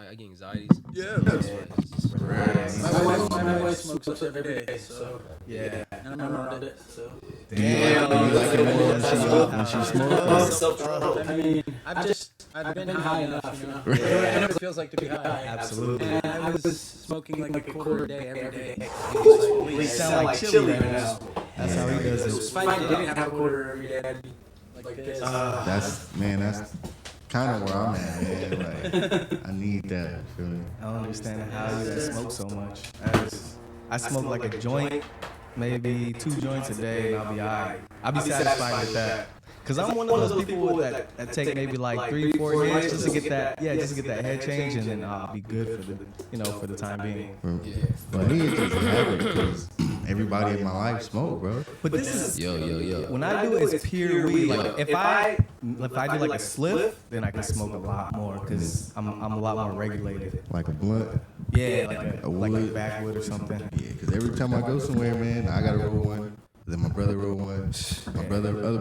I get anxieties. Yeah. My wife smokes every day, so yeah. And I'm around it, so. Damn, you like it more when she smokes? I mean, I've been high enough, you know. I know what it feels like to be high. Absolutely. And I was smoking like a quarter a day every day. We sound like Chili right now. That's how he does it. If I didn't have a quarter every day, I'd be like this. That's kind of where I'm at, man. Like, I need that. You feel me? I don't understand how you smoke so much. I smoke like a joint, maybe 2 joints a day, and I'll be alright. I'll be satisfied with that. Cause I'm one of those people that take maybe like 3-4 hits just to get that head change, and then I'll be good for the time being. For me, it's just a habit because everybody in my life smoke, bro. But this is Yo. when I do it, it's pure weed. Like if I do like a spliff, then I can smoke a lot more because I'm a lot more regulated. Like a blunt. Yeah, like a wood. backwood or something. Yeah, because every time I go somewhere, man, I gotta roll one. Then my brother roll one. Other brother roll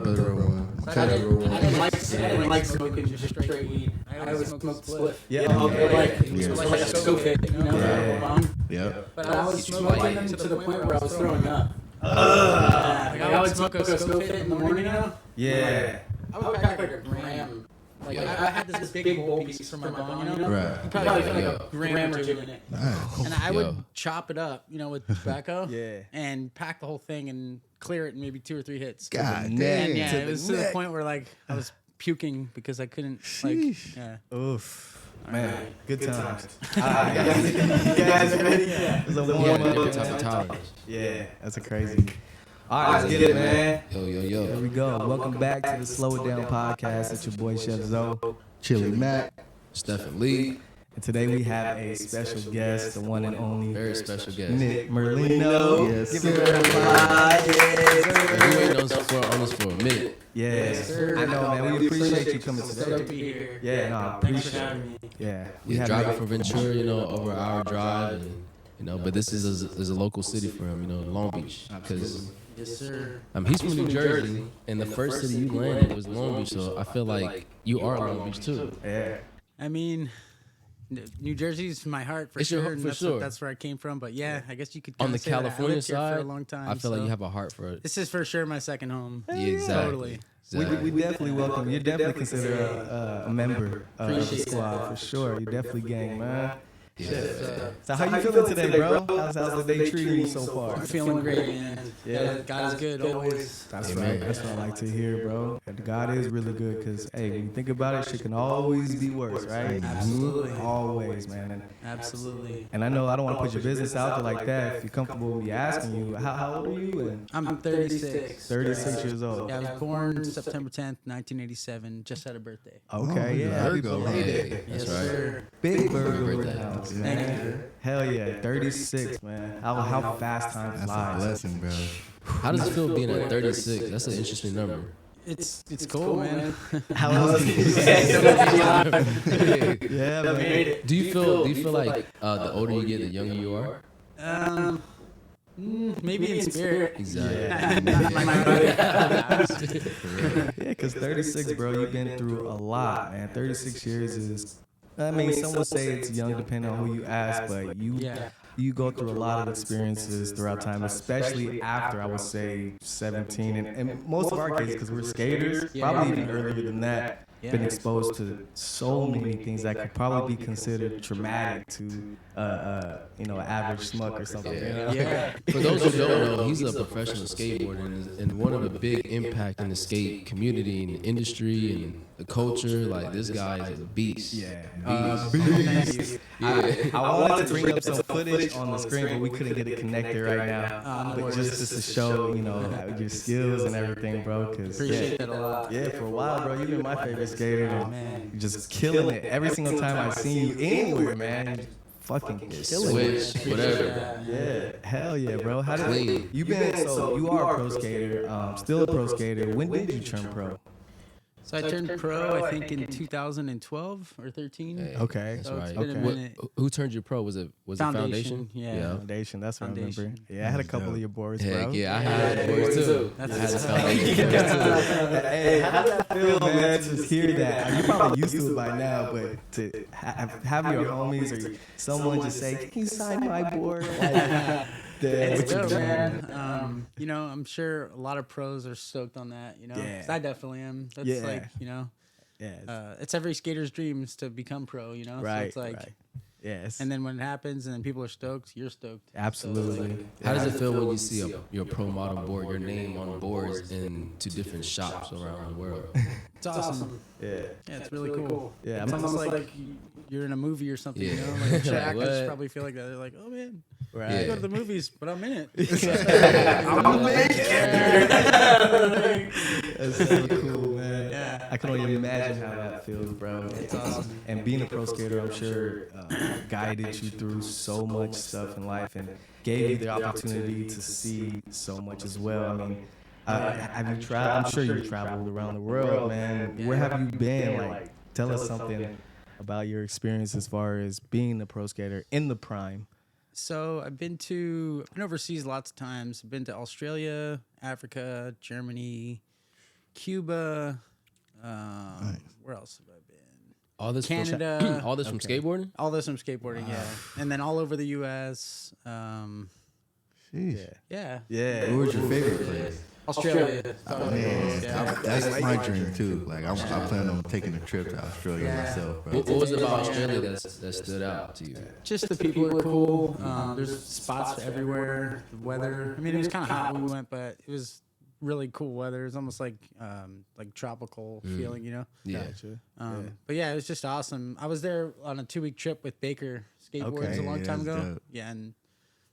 one. My cousin roll one. I didn't like smoking just straight weed. I always smoked split. Yeah. Like a scope hit, you know? Yeah. Yep. But I was smoking them to the point where I was throwing up. I would smoke a scope hit in the morning now. Yeah. I would pack like a gram. Like I had this big bowl piece for my bong, you know? Right. Probably like a gram or 2 in it. Nice. And I would chop it up, you know, with tobacco. Yeah. And pack the whole thing and clear it in maybe 2 or 3 hits. God And damn. yeah, it was to the point where like I was puking because I couldn't like yeah. Oof. Man, good times. You guys ready? Yeah. It's a warm-up. Yeah, that's a crazy. All right, let's get it, man. Yo. Here we go. Welcome back to the Slow It Down podcast. It's your boy Chef Zoe. Chili Mac. Stephen Lee, And today we have a special guest, the one and only very special guest. Nick Merlino. Yes, Give sir. it a applause. We waited on this for a minute. Yes, sir. I know, man. We appreciate you coming Stoked today. to be here. Yeah, no, I Thanks for appreciate it. having me. Yeah, He's driving from Ventura, over an hour drive, and but this is a local city for him, Long Beach, because Yes, sir. he's from New Jersey, and the first city you landed was Long Beach, so I feel like you are Long Beach too. Yeah. I mean, New Jersey's my heart for It's your sure. heart And for sure. that's where I came from. But yeah, I guess you could On kinda the say that. I California lived here side, for a long time. I feel like so you have a heart for it. This is for sure my second home. Yeah, exactly. Totally. We definitely welcome. You're definitely considered a member of the Appreciate squad that. for sure. You're definitely gang, man. Yeah. So how you feeling today, bro? How's the day treating you so far? I'm feeling great, man. Yeah. God is good always. That's Amen. right. That's what I like to hear, bro. And God is really good because, hey, when you think about it, shit can always be worse, right? Absolutely. Always, man. Absolutely. And I know I don't want to put your business out there like that. If you're comfortable with me asking you, how old are you? And I'm 36. 36 years old. Yeah, I was born September 10th, 1987. Just had a birthday. Okay, yeah. Happy Virgo. belated. Hey, that's Yes, right. sir. Big Virgo in the birthday. house, Thank man. you. Hell yeah, 36, man. How fast time That's a flies. blessing, bro. How does it feel being at 36? That's an interesting number. It's cool, man. How else do you Yeah, man. Do you feel like the older you get, the younger you are? Maybe in spirit. Exactly. Not my body. Yeah, because 36, bro, you've been through a lot, man. 36 years is, I mean, some would say it's young depending on who you ask, but you go through a lot of experiences throughout time, especially after, I would say, 17. And most of our cases, because we're skaters, probably even earlier than that, been exposed to so many things that could probably be considered traumatic to, an average schmuck or something. Yeah. You know? Yeah. For those who don't know, he's a professional skateboarder and one of the big impact in the skate community and the industry and the culture. Like, this guy is a beast. Yeah. Beast. Yeah. I wanted to bring up some footage on the screen, but we couldn't get it connected right now. But just to show, your skills and everything, bro. Cause Appreciate that a lot. yeah, for a while, bro, you've been my favorite skater. Oh, And man. you're just killing it. Every single time I've seen you anywhere, man, you fucking killing it. Switch, whatever. Yeah, hell yeah, bro. How did Clean. you been? So you are a pro skater, still a pro skater. When did you turn pro? So I turned pro, I think, in 2012 or 13. Hey, Okay. that's So it's right. been a Okay. minute. Who turned you pro? Was it Foundation? Yeah. Foundation, that's what I remember. Foundation. Yeah, I had a couple of your boards, bro. Heck yeah, I had boys too. I That's had a what's up. Foundation boys too. Hey, how does that feel, man, to hear that? You probably used to it by now, but to have your homies or someone just say, "Can you sign my board?" Like, It's what you dope, doing? man. You know, I'm sure a lot of pros are stoked on that. You know, 'Cause Yeah. I definitely am. That's Yeah. like, you know, Yeah, it's every skater's dreams to become pro. You know, right, So it's like, right. Yes, and then when it happens, and then people are stoked, you're stoked. absolutely. So it's like, How does it feel when you see your pro model board, your name on boards in 2 different shops around the world? it's awesome. Yeah, Yeah, it's really cool. yeah. It's I'm almost like you're in a movie or something. You Yeah. know, like I'm sure Like, actors what? probably feel like that. They're like, oh man, I right. go to the movies, but I'm in it. I'm the main character. That's so cool, man. Yeah. I can only imagine how that feels, bro. It's awesome. And being a pro skater, I'm sure guided you through so much stuff in life and gave you the opportunity to see so much as well. I mean, have you traveled? I'm sure you traveled around the world, man. Where have you been? Like, tell us something about your experience as far as being a pro skater in the prime. So I've been overseas lots of times. I've been to Australia, Africa, Germany, Cuba. Where else have I been? All this Canada. From, all this from skateboarding? All this from skateboarding, yeah. And then all over the U.S. Sheesh. Yeah. Yeah. What was your favorite place? Australia. Man, Yeah. that's my dream too. Like I plan on taking a trip to Australia myself, bro. What was it about Australia that stood out to you? Just the people are cool. There's spots everywhere. The weather. I mean, it was kind of hot when we went, but it was really cool weather. It was almost like tropical feeling, you know. Yeah. Gotcha. But yeah, it was just awesome. I was there on a 2-week trip with Baker Skateboards Okay, a long time that's ago. dope. Yeah, and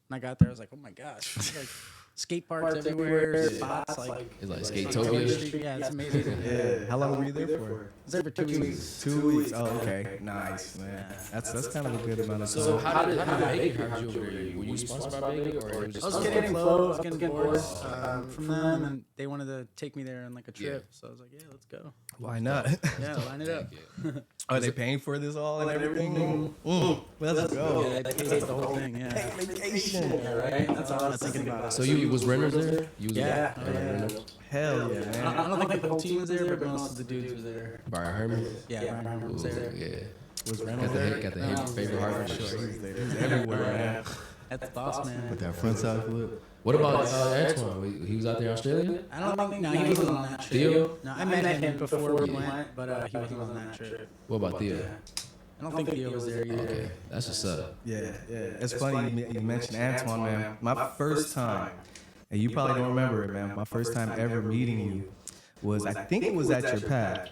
when I got there, I was like, oh my gosh, like skate parks everywhere, spots like It's like Taylor Skatopia. Street. Yeah, it's amazing. Yeah. How long were you there for? I was there for 2 weeks. 2 weeks. Oh, okay. Nice, man. That's kind of a good amount of time. So how did Baker hire you over there? Were you sponsored by Baker or it was I was just getting flow, I was getting boards from them, and they wanted to take me there on like a trip. So I was like, yeah, let's go. Why not? Yeah, line it up. Are they paying for this all and everything? Let's go. Yeah, they paid the whole thing. Yeah. Vacation. Yeah, right. That's all I was thinking about. So you was renters there? You was Yeah. Hell yeah, I man. don't think the whole team was there, but most of the dudes were there. Brian Herman? Yeah, Brian Herman was Ooh, there. yeah. Was Got Reynolds the, there? got the favorite heart for sure. He's everywhere, man. That's the boss, man. With that front side flip. What about Antoine? He was out there in Australia? I don't think, no, he wasn't on that trip. Theo? No, I met him before we went, but he wasn't on that trip. What about Theo? I don't think Theo was there either. Okay, that's what's up. Yeah. It's funny you mentioned Antoine, man. My first time, and you probably don't remember it, man. My first time ever meeting you was, I think it was at your pad.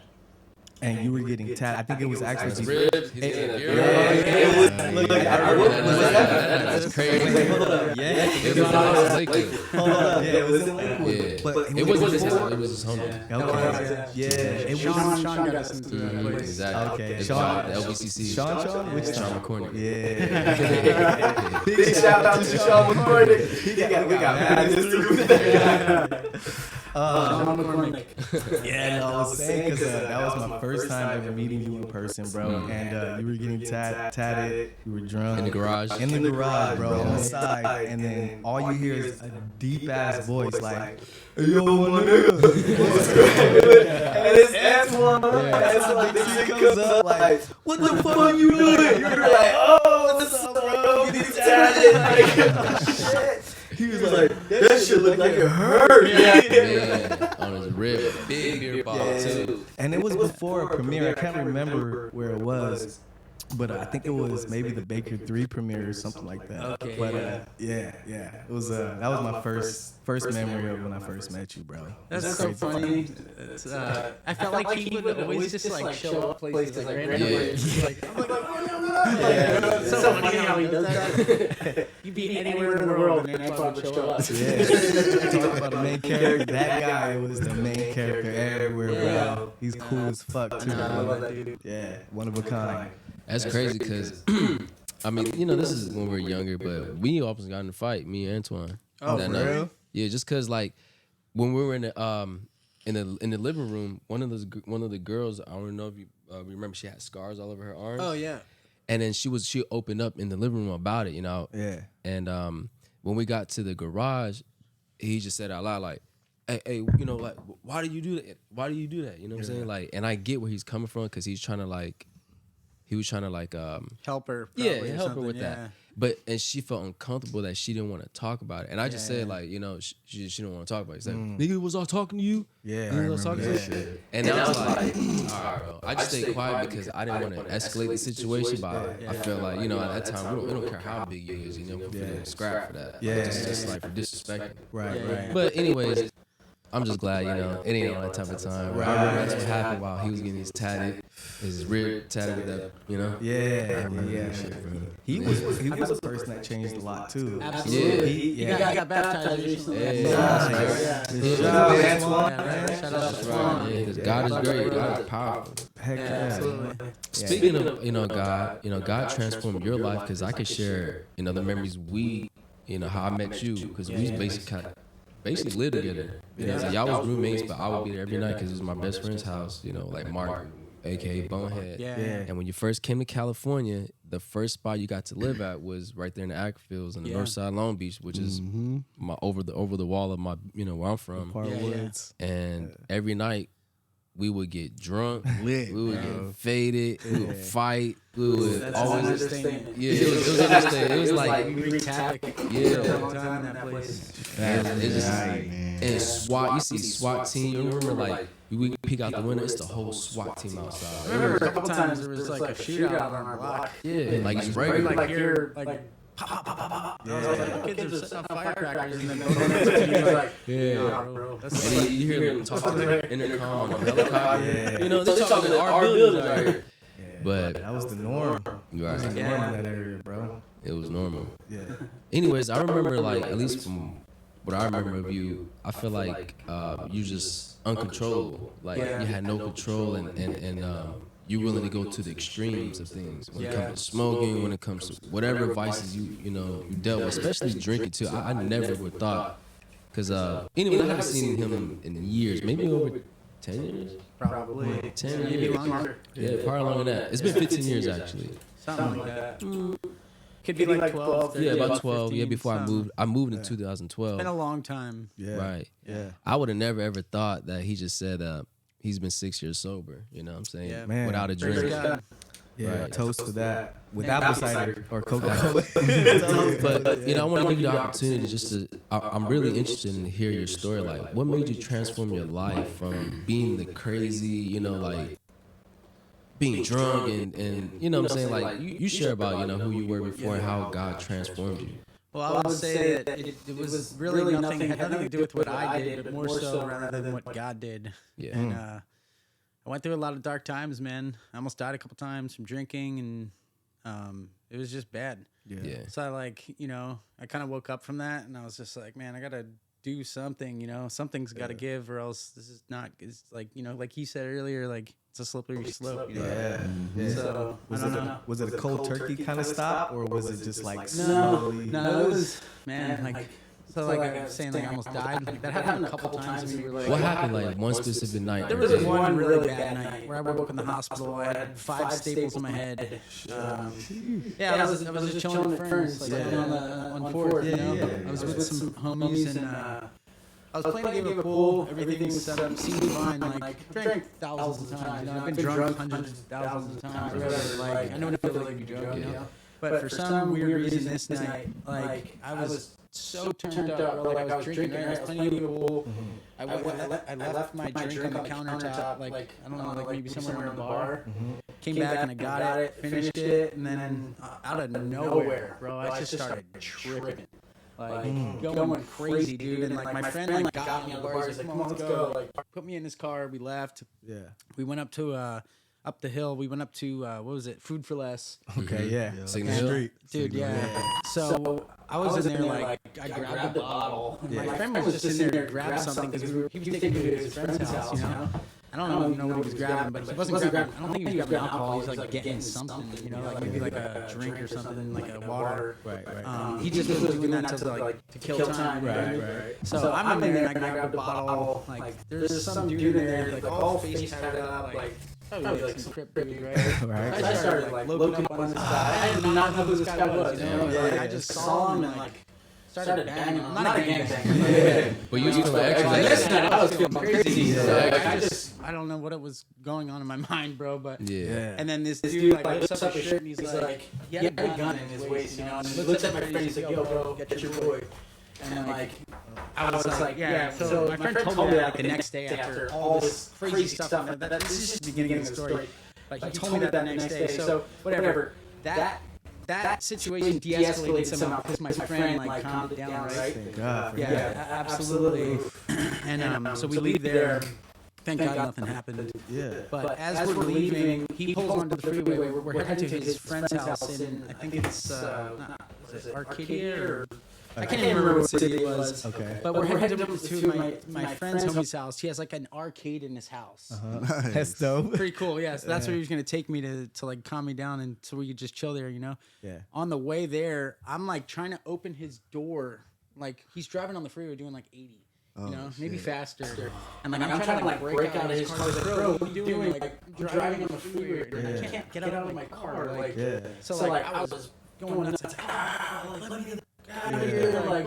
And you were getting tapped. I think it was actually. Ribs, he's getting a beer. It was. Look, I That's crazy. Yeah. It was not liquid. Hold up. Yeah, it was in liquid. Yeah. But It wasn't his house, it was his homie. Okay. Yeah. It was. Sean got us into that place. Exactly. Okay. It's Sean- the LBCC. Sean? Which Sean McCormick. Yeah. Big shout out to Sean McCormick. We got mad history. Yeah, no, I was saying because that was my first time ever meeting you in person, bro. And you were getting tatted, you were drunk. In the garage. In the garage, bro, on the side. And then all you hear is a deep ass voice like, hey, yo, my nigga. And it's Antoine. And so the shit comes up like, what the fuck are you doing? You're like, oh, what's up, bro? Getting tatted. Like, shit. He was like, that shit looked like it hurt. Yeah, on his rib, big beer bottle too. And it was before a premiere. I can't remember where it was, but I think it was maybe the Baker 3 premiere or something like that. Okay, But yeah. yeah, it was that was my first memory of when I first met you, bro. That's so funny. It's, I felt like he would always just like show up places like randomly. Yeah. Like, I'm like, it's so funny how he does that. You'd be anywhere in the world and Antoine would show up. Yeah, talk about the main character. That guy was the main character everywhere, bro. He's cool as fuck too. I love Bro. that dude. Yeah, one of a kind. That's crazy because, I mean, you know, this is when we were younger, but we almost got in a fight, me and Antoine. Oh, that for night. real? Yeah, just because, like, when we were in the, in the living room, one of the girls, I don't know if you remember, she had scars all over her arms. Oh yeah. And then she opened up in the living room about it, you know. Yeah. And when we got to the garage, he just said out loud like, hey, you know, like, why do you do that? Why do you do that? You know what I'm saying? Like, and I get where he's coming from because he was trying to help her. Help her with that. But and she felt uncomfortable that she didn't want to talk about it. And I just said like, you know, she didn't want to talk about it. He said, nigga, was I talking to you? Yeah, I was talking to you. And I was like, all right, bro. I just stayed quiet because I didn't want to escalate the situation. But I felt like, you know, at that time, we don't care how big you is, you know, we're scrap for that. Yeah. Just like for disrespecting. Right. But anyways, I'm just glad, you know, it ain't all that type of time. Right. I remember that's what happened while he was getting his rib tatted with that, you know? Yeah. He was a person that changed a lot too. Absolutely. He got baptized recently. Shout out to Swan. Yeah, because God is great. God is powerful. Heck yeah. Absolutely. Speaking of, you know, God transformed your life because I could share, you know, the memories how I met you because we basically lived together. You know, so y'all was roommates, but I would be there every night because it was my best friend's house. You know, like Mark, aka Bonehead. Yeah. And when you first came to California, the first spot you got to live at was right there in the Ackerfields in the North Side Long Beach, which is my over the wall of my, you know, where I'm from. Woods. And every night we would get drunk, Lit, we would get faded, we would fight, we would That's always. understatement. Yeah, it was understatement. It was like, we wreaked havoc. Yeah. For a long time in that place. it's just, man. and SWAT, you see SWAT team, you remember like, we peek out the window, it's the whole SWAT team outside. I remember a couple times there was like a shootout on our block. Yeah, like it's Right, regular. like you're like pop, pop, pop, pop, pop. I was like, the kids are setting off firecrackers and then you're like, Yeah. bro. And then you hear them talking to the intercom on the helicopter. You know, they're talking to our buildings right here. But But that was the norm. you That was right. the norm in that area, bro. It was normal. Yeah. Anyways, I remember like at least from what I remember of you, I feel like you just uncontrollable. Like you had no control and you're willing to go to the extremes of things when it comes to smoking, when it comes to whatever vices you dealt with, especially drinking too. I never would thought because anyway, I haven't seen him in years, maybe over 10 years. Probably 10 maybe years. longer. Yeah, probably longer than that. It's been 15 years actually. Something like that. Could be like 12. 13, Yeah, about 12. 15, Yeah, before I something. moved. I moved in It's been 2012. a long time. Yeah. Right. Yeah. I would have never ever thought that he just said he's been 6 years sober. You know what I'm saying? Yeah. Man. Without a Praise drink. God. Yeah. Right. Toast to that. With And apple apple cider or Coca-Cola. But you know, I want to give you the opportunity just to. I'm really interested in hear your story. Like, what made you transform your life from being the crazy, you know, like being drunk and you know what I'm saying? Like, you share about who you were before and how God transformed you. Well, I would say that it was really nothing, had nothing to do with what I did, but more so rather than what God did. Yeah. And I went through a lot of dark times, man. I almost died a couple times from drinking, and it was just bad. Yeah. So I I kind of woke up from that, and I was just like, man, I gotta do something. Something's got to give, or else this is not. It's like like he said earlier, like it's a slippery slope. Yeah. So I don't know. Was it a cold turkey kind of stop, or was it just like No, slowly? no, it was man, like I was saying, like I almost died. Like, that happened a couple times. And we were like, What happened? Like one specific night. there was one really bad night where I woke up in the hospital. I had 5 staples in my head. I was just chilling at Ferns, like on Fourth. I was with some homies and I was playing a game of pool. Everything seemed fine. Like drank thousands of times. I've been drunk hundreds of thousands of times. Or whatever. Like I know what it feels like to be drunk. But for some weird reason, this night, like I was so turned up, bro. Like I was drinking, right? I was playing a game of pool. I left my drink on the countertop, like I don't know, like maybe somewhere in the bar. Came back and I got it, finished it, and then out of nowhere, bro, I just started tripping. Like going crazy, dude. And like my friend like got me on the bar. He's like, "Come on, let's go." Like put me in his car. We left. Yeah. We went up to up the hill. We went up to what was it? Food for Less. Okay. Yeah. Signal Hill? Dude, yeah. So I was in there like I grabbed a bottle. And my friend was just in there to grab something because he was taking me to his friend's house, I don't know if you know what he was grabbing, but he wasn't grabbing. I don't think he was grabbing alcohol. He was like getting something, you know, like maybe like a drink or something, like a water. Right. He just was doing that to kill time. Right. So I'm in there and I grabbed a bottle. Like there's some dude in there, like all face tatted up, like. Probably like some crip dude, right? Right. I started like looking up on this guy. I did not know who this guy was. You know? Like, I just saw him and like started banging him. Not a gangbang. But you was feeling extra. Listen, I was feeling crazy. So I don't know what it was going on in my mind, bro. But Yeah. And then this dude like lifts up his shirt and he's like, he had a gun in his waist, you know. And he looks at my friend and he's like, yo, bro, get your boy. And like, I was like, yeah. So my friend told me that like the next day after all this crazy stuff. This is just the beginning of the story. Like he told me that next day. So whatever. That situation de-escalated somehow because my friend like calmed it down, right? Thank God. Yeah, absolutely. And so we leave there. Thank God nothing happened. Yeah. But as we're leaving, he pulls onto the freeway. We're heading to his friend's house in, I think it's is it Arcadia or I can't even remember what city it was. Okay. But we're heading to my friend's homie's house. He has like an arcade in his house. Nice. That's dope. Pretty cool, yeah. So that's where he was gonna take me to like calm me down and so we could just chill there, you know. Yeah. On the way there, I'm like trying to open his door. Like he's driving on the freeway doing like 80. You know, maybe faster. And like I'm trying to like break out of his car. He's like, bro, what are you doing? Like I'm driving on the freeway. And I can't get out of my car. Like so like I was going nuts. Like, let me get out of here. Like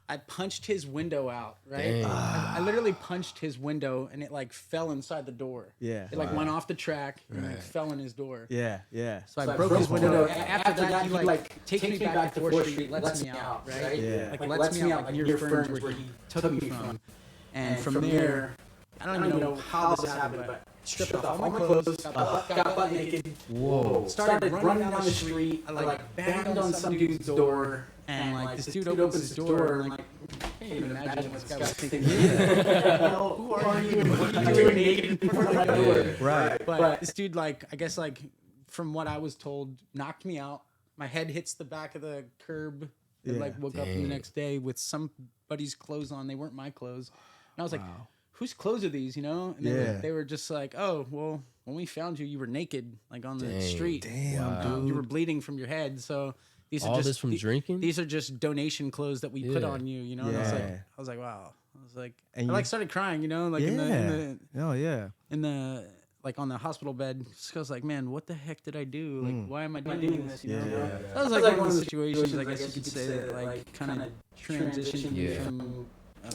I punched his window out, right? I literally punched his window and it like fell inside the door. Yeah. It like went off the track and like fell in his door. Yeah. So I broke his window. After that, he like takes me back to 4th Street, lets me out, right? Yeah. Like lets me out like near Ferns where he took me from. And from there, I don't even know how this happened, but stripped off all my clothes, got butt naked. Whoa. Started running down the street. I like banged on some dude's door. And like this dude opens his door and like I can't even imagine what this guy was thinking. Who are you? What are you doing naked in front of my door? Right. But this dude like I guess like from what I was told knocked me out. My head hits the back of the curb. And like woke up the next day with somebody's clothes on. They weren't my clothes. And I was like, whose clothes are these? You know? And they were just like, oh well, when we found you, you were naked like on the street. Damn, dude. You were bleeding from your head. So. These are All just, this from drinking? These are just donation clothes that we put on you, you know. And I was like, wow. I was like, and I like started crying, you know, like in the like on the hospital bed. So I was like, man, what the heck did I do? Like, why am I doing this? You know, that was like one of the situations, I guess you could say that like kind of transitioned from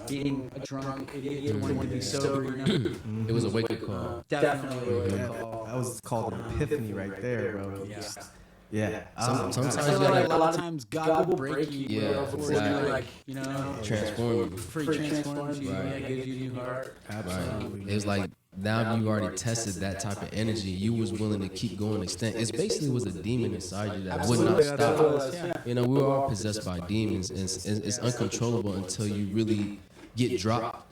being a drunk idiot to wanting to be sober. You know? It was a wake-up call. Definitely a wake-up call. That was called an epiphany right there, bro. Yeah. Sometimes I feel like a lot of times God will break you. Yeah, before exactly. like, you know, Transform you. before he transforms you, gives you a new heart. Absolutely. It's like now you already tested that type of energy. You was willing to keep going extent. It's basically was a demon inside you that would not stop. You know, we were all possessed by demons, and it's uncontrollable until you really get dropped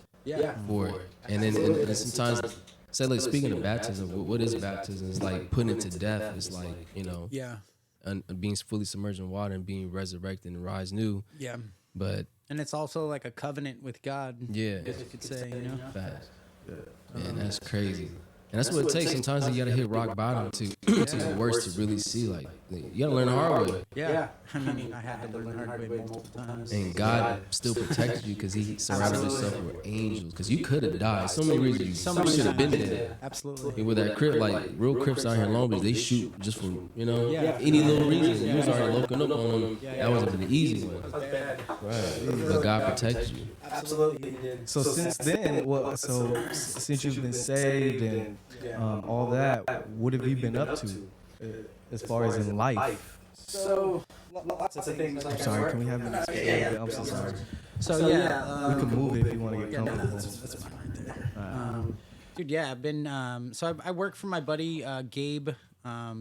for it. And then and sometimes. Say like speaking of baptism, what is baptism? It's like putting it to death. It's like, you know, being fully submerged in water and being resurrected and rise new. Yeah. But and it's also like a covenant with God. Yeah. I guess you could say, you know. Fast. Man, that's crazy. And that's what it takes. Sometimes you gotta hit rock bottom to the worst to really see. Like you gotta learn the hard way. Yeah. I mean, I had to learn the hard way multiple times. And God still protected you because He surrounded Himself with angels. Because you could have died. So many reasons you should have been dead. Absolutely. With that crip, like real crips out here in Long Beach, they shoot just for any little reason. You was already looking up on them. That wasn't the easy one. Right. But God protects you. Absolutely, He did. So since then, since you've been saved and all that, what have you been up to as far as in life? So lots of things. I'm sorry, can we have this? Yeah. I'm so sorry. So we can move it if you want to get comfortable. That's fine right there. Dude, I've been. So I work for my buddy Gabe.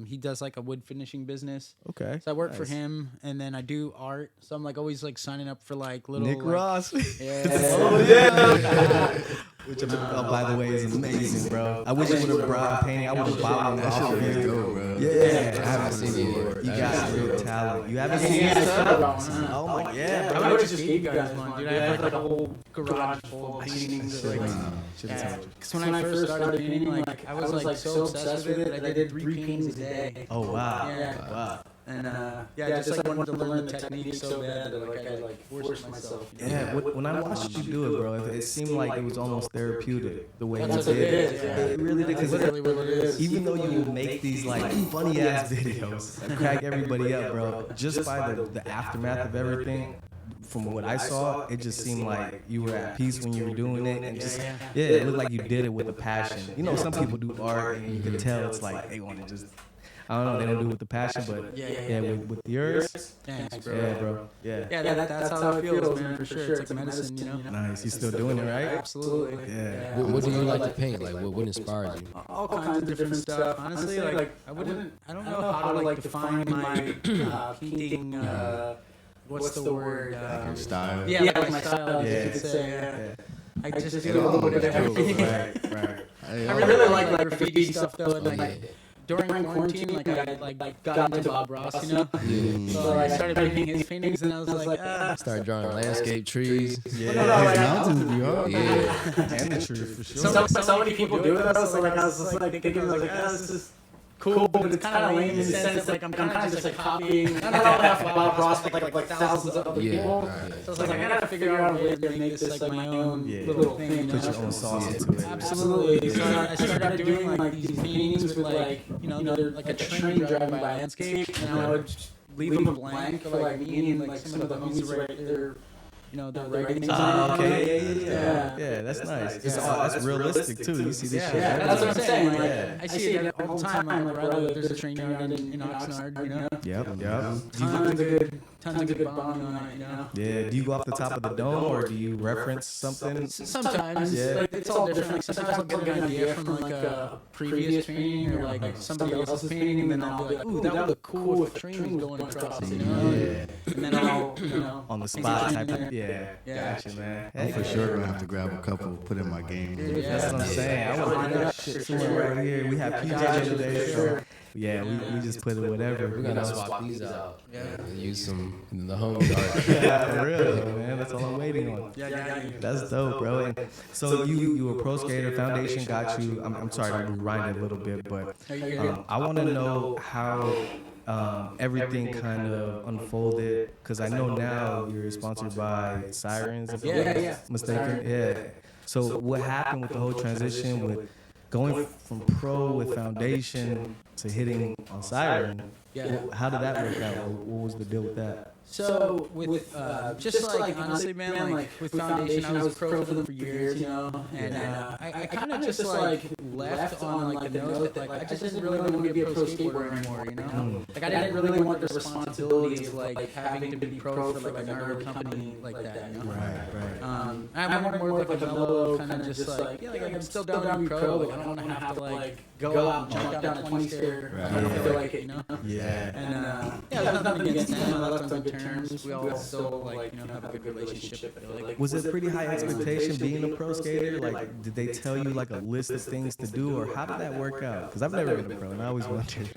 He does like a wood finishing business. Okay. So I work for him, and then I do art. So I'm like always like signing up for like little Nick Ross. Yeah. Which, by the way, is amazing, bro. I wish you would have brought a painting. I would have bought one. That shit was dope, bro. Yeah, I haven't seen it. You got real talent. You haven't seen Yeah, his I stuff? saw it. Oh my, yeah, I bro. would have just gave you guys one, dude. I have like a whole garage full of paintings. Like, because when I first started painting, like I was like so obsessed with it that I did 3 paintings a day. Oh wow. Yeah. Wow. And I just like wanted to learn the technique so bad that like I like forced myself. Yeah, when I watched you do it, bro, it seemed like it was almost therapeutic the way you That's did what it it. is, yeah. It really did. That's literally what it is. Even though you will make these like funny ass videos that crack everybody up, bro, just by the aftermath of everything. From what I saw, it just seemed like you were at peace when you were doing it, and just it looked like you did it with a passion. You know, some people do art, and you can tell it's like they want to just. I don't know, they don't do it with the passion, but with yours, Thanks, bro. yeah, bro, yeah. Yeah, that's how it feels, man, for sure. It's like medicine, you know? Nice, you still doing it, right? Absolutely. Yeah. What do you like to paint? Like, what inspires you? All kinds of different stuff. Honestly, like, I don't know how to, like, define my painting, what's the word? Your style. Yeah, like my style, Yeah. you could say, yeah. I just It do a all little bit of goes, everything. Right. I really like graffiti stuff, though, and like, during quarantine, like I got into Bob Ross, you know. So I started painting his paintings, and I was like, Start drawing landscape, trees. Yeah. These mountains be hard. Yeah. And the truth, for sure. so many people do it, though. So like I was just like thinking, like, this is cool, but it's kind of lame in the sense like I'm kind of just like copying. I don't know enough about Bob Ross, but like thousands of other people. Right. So it's like I gotta figure out a way to make this like my own little thing. You Put know? your own sauce into it. Absolutely. So I started doing like these paintings with like they're like a train driving by landscape, and I would just leave them blank for like me and like some of the homies write their writing. Yeah, that's nice. That's realistic too. You see this shit. Yeah, that's what I'm saying. Like, Yeah. I see it all the time. I'm like, right, there's a train yard in Oxnard, you know. Yep. Tons of good bombing on it, you know. Yeah. Do you go off the top of the dome or do you reference something? Sometimes, like, it's all different. Like, sometimes I'll get an idea from like a previous painting or like somebody else's painting, and then I'll be like, ooh, that would look cool if a train was going across, you know. Yeah. And then I'll, On the spot type of. Yeah. Yeah. Gotcha, man. I'm for sure gonna have to grab a couple, put in my game. That's what I'm saying. I want that shit somewhere right here. We have PJ today, so yeah, we just put it whatever. We're You gonna know. swap these out. And use some in the home art. Yeah, for real, though, man. That's all I'm waiting on. Yeah. That's dope, bro. And so you were a pro skater. Foundation got you. I'm sorry to rewind it a little bit, but I want to know how everything kind of unfolded, because I know now you're sponsored by Sirens, if I'm not mistaken. Yeah. So what happened with the whole transition with going from pro with Foundation to hitting on Siren? Yeah. How did that work out? What was the deal with that? So with just like honestly, man, like with Foundation, I was pro for them for years, you know, and I kind of just like left on like the note that like I just didn't really want to be a pro skateboarder anymore, you know. Like I didn't really want the responsibility of like having to be pro for like a gnarly company like that, you know. Right. I wanted more of like a mellow kind of just like like I'm still down to be pro, like I don't want to have to like go out and jump down a 20 stair. I don't feel like it, you know. Yeah. And there's nothing against them. I left on good terms. We all still like have a good relationship. I feel like. Was it pretty high expectation being a pro skater? Like, did they tell you like a list of things to do, or how did that work out? Because I've never been a pro, and I always wondered.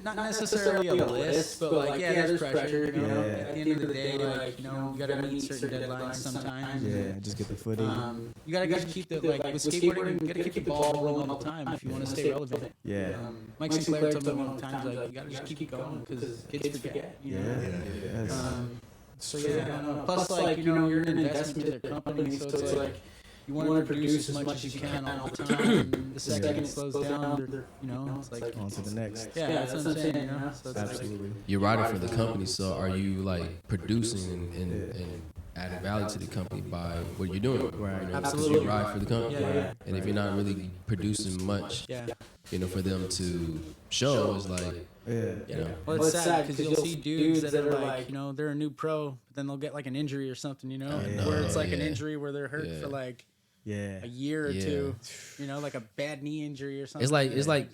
Not necessarily a list, but like there's pressure. You know, at the end of the day, like you gotta meet certain deadlines sometimes. Yeah, just get the footing. You gotta keep the like with skateboarding, you gotta keep the ball rolling all the time if you want to stay relevant. Yeah. Mike Sinclair told me one time, like you gotta just keep going because kids forget. You know. Yes. So yeah, I don't know. Plus, like you're an investment in their company, so it's like you want to produce as much as you can all the time. And the second it slows down, it's like On to the next. yeah, that's what I'm saying. You know, so it's Absolutely. You're writing for the company, so are you like producing and adding value to the company by what you're doing? Right. Because Absolutely. you ride for the company, Yeah. and if you're not really producing much, yeah. for them to show, it's like, Yeah. Well, it's sad because you'll see dudes that are like, they're a new pro, but then they'll get like an injury or something, where it's like an injury where they're hurt for like a year or two, like a bad knee injury or something. it's like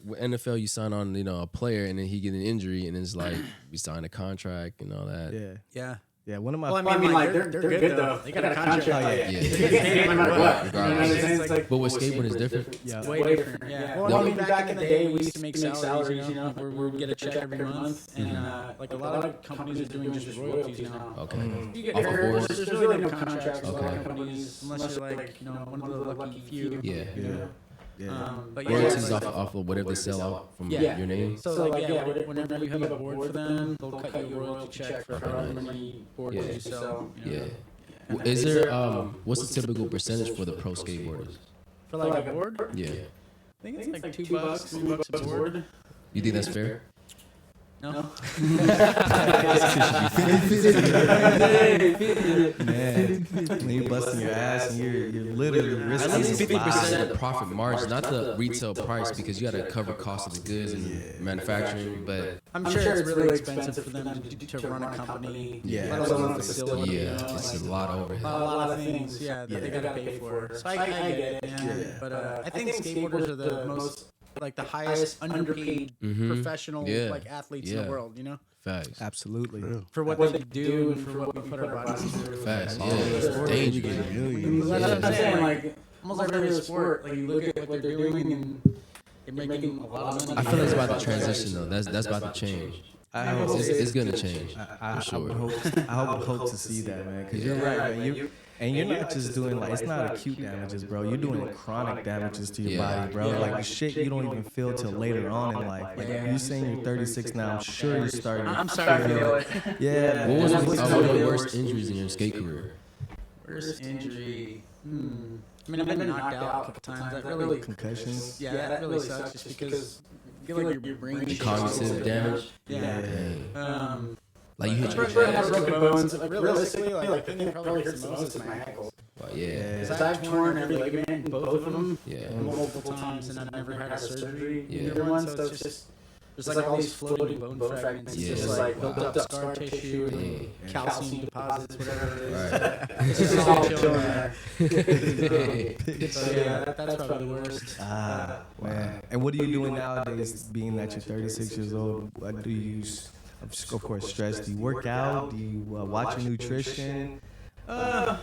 with NFL, you sign on, a player, and then he get an injury, and it's like we sign a contract and all that. Yeah. Yeah. Yeah, one of my. Well, I mean, like they're good though. They got a contract. Oh, yeah. Yeah. They're getting paid no matter what. You know what I'm saying? It's like, But with skateboarding is different. Yeah. way different. Yeah. Well, I mean, back in the day, we used to make salaries. You know, where we get a check every month, and like a lot of companies are doing just royalties now. Okay. You get Off of hurt. board. There's really no contracts with a lot Okay. of companies unless you're like one of the lucky few. Yeah. You know? Yeah. But Royalties it's off like- of whatever they sell out from Yeah. your name. So like whenever you have a board for them, they'll cut you a royalty check for however many boards Yeah. you sell. You know? Yeah. Is there what's the typical percentage for the pro skateboarders? For like a board, Yeah. I think it's like $2, $3 a board. You think that's fair? No. Man, when you're busting your ass and you're literally risking At least your 50% life. of the profit margin, not the retail price, because you got to cover cost of the goods and manufacturing. But I'm sure it's really expensive for them to run a company. Yeah. Let alone a facility. you yeah, know, it's like, a lot of a overhead. lot of things, that they gotta pay for. So I get it, man. But I think skateboarders are the most, like the highest underpaid professional like athletes in the world. You know, Facts. Absolutely. for what they do and for what we put our bodies through. Facts. Yeah, it's dangerous. That's what I'm saying. Like almost every other sport, like you look at what they're doing and they're making a lot of money. I feel like it's about to transition though. That's about to change. I hope It's gonna change. I for sure. would hope to see that, man, because you're right, man. You're not just doing like, it's not acute damages, bro. You're doing chronic damages to your body, bro. Like shit you don't even feel till later on in life. Like you saying you're 36 now, I'm sure you're starting. I'm sorry to feel it. Yeah. What was man. one of the worst injuries in your skate career? Worst injury. I mean, I've been knocked out a couple times. That really, Concussions? yeah, that really sucks. Just because I feel like your brain shakes Cognitive a little bit. damage. Yeah. Dang. Like you hit I've your broken head. bones. Like, realistically, like I think it probably hurts the most is my ankle. Well, yeah. Because I've torn every ligament in both of them Yeah. multiple times, and I've never had a surgery Yeah. in either one. So it's just there's like all these floating bone fragments. It's Yeah. just like built Wow. up scar tissue Dang. and calcium deposits, whatever it is. Right. It's just all chilling there. Dang. So yeah, that's probably the worst. Ah, man. And what are you doing nowadays, being that you're 36 years old? What do you use? Of course, stress. Do you work out? Do you watch your nutrition? A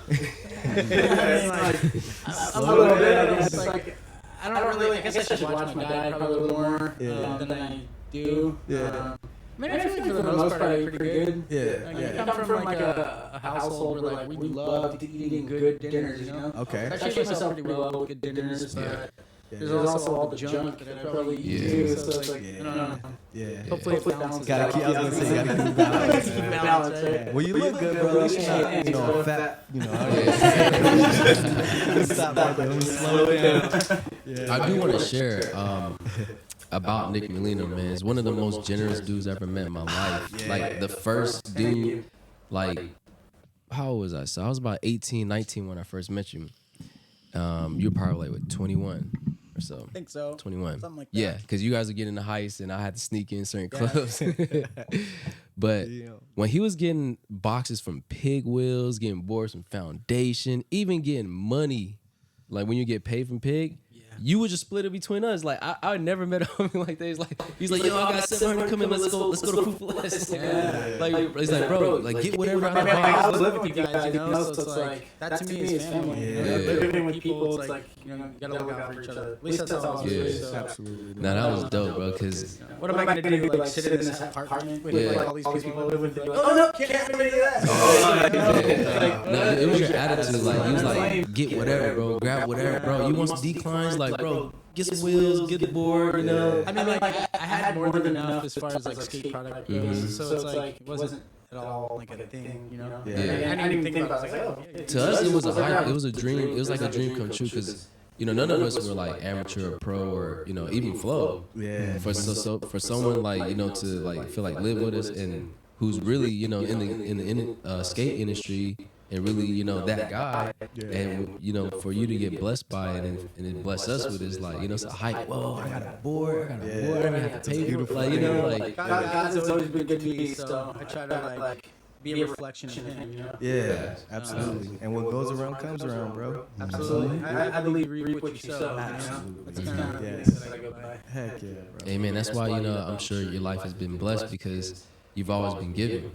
little bit. I guess. Like, I don't really. I guess I should watch my diet probably a little more than I do. Yeah. I mean, I feel like for the most part, I'm pretty good. Yeah. Like, I come from like a household where like we love eating good dinners, you know. Okay. I treat myself pretty well with good dinners, but there's also all the junk that I probably eat too. So it's like, I don't know. Yeah. Hopefully it balances Gotta out. keep, I was gonna say, gotta keep balance. Keep balance, right? Well, you look good, bro. At least you're not, you know, fat. You know. Stop right there. Let me slow down. I do want to share about Nick Merlino, man. He's one of the most generous dudes I ever met in my life. Like the first dude, like, how old was I? So I was about 18, 19 when I first met you. You were probably like, what, 21 or so? I think so. 21. Something like that. Yeah, because you guys are getting the heists and I had to sneak in certain clubs. But when he was getting boxes from Pig Wheels, getting boards from Foundation, even getting money, like when you get paid from Pig, you would just split it between us. Like I never met a homie like that. He's like, yo, I got 700 come in. Let's go to Proof Less. Like he's like, bro, like get whatever out of the I box. was living with you guys, you know, so it's like, that to me is family. You know, living with people, it's like, you know, you gotta look out for each other. At least that's how I was raised. So. Absolutely. Now that was dope, bro, because What am I gonna do? Like sit in this apartment with like all these people living with? Like, oh no, can't have any of that. no, it was your attitude. Like he was like, get whatever, bro, grab whatever, bro. You want some declines? Like, bro, get some wheels, get the board, you know. I mean, like I had more than enough as far as like skate product goes. So it's like it wasn't at all like a thing, you know. Yeah. I didn't even think about it. I was like, oh, yeah. To us, it was a hype. It was a dream. It was like a dream come true because, you know, none of us were like amateur or pro or, you know, even flow. Yeah. For for someone like, you know, to like feel like live with us and who's really, you know, in the skate industry and really, you know, that guy, and you know, for you to get blessed by it and it bless us with is like, you know, it's a hype. Whoa, I got a board, I have to pay for it. Like, you know, like God's always been good to me, so I try to like be a reflection of Him, you know. Yeah, absolutely. And what goes around comes around, bro. Absolutely. I believe reap what you sow. Absolutely. That's kind of the Yes. thing that I go by. Heck yeah, bro. amen. That's why, you know, I'm sure your life has been blessed because you've always been giving.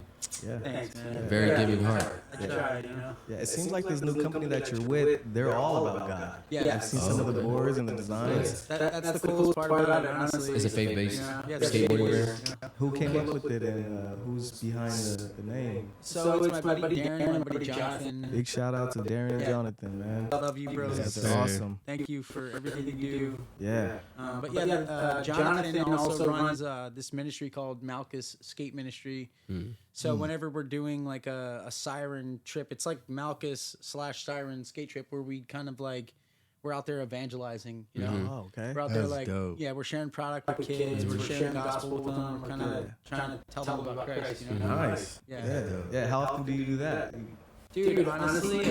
Yeah. Thanks, man. Very giving heart. I tried, you know. Yeah, it seems like this new company that you're with, they're all about God. Yeah, I've seen some of the boards and the designs. that's the coolest part about it, honestly. Is it faith-based? Yeah, Skateboarding wear? Who came up with it and who's behind the name? So it's my buddy Darren, my buddy Jonathan. Big shout out to Darren and Jonathan, man. Love you, bros. That's awesome. Thank you for everything you do. Yeah. But yeah, Jonathan also runs this ministry called Malchus Skate Ministry. So whenever we're doing like a siren trip, it's like Malchus/siren skate trip where we kind of like we're out there evangelizing, you know. Oh, okay. We're out there That's like dope. we're sharing product with kids, we're sharing gospel with them, we're kind of trying to tell them about Christ, you know. Nice. Yeah. How often do you do that? Dude, honestly,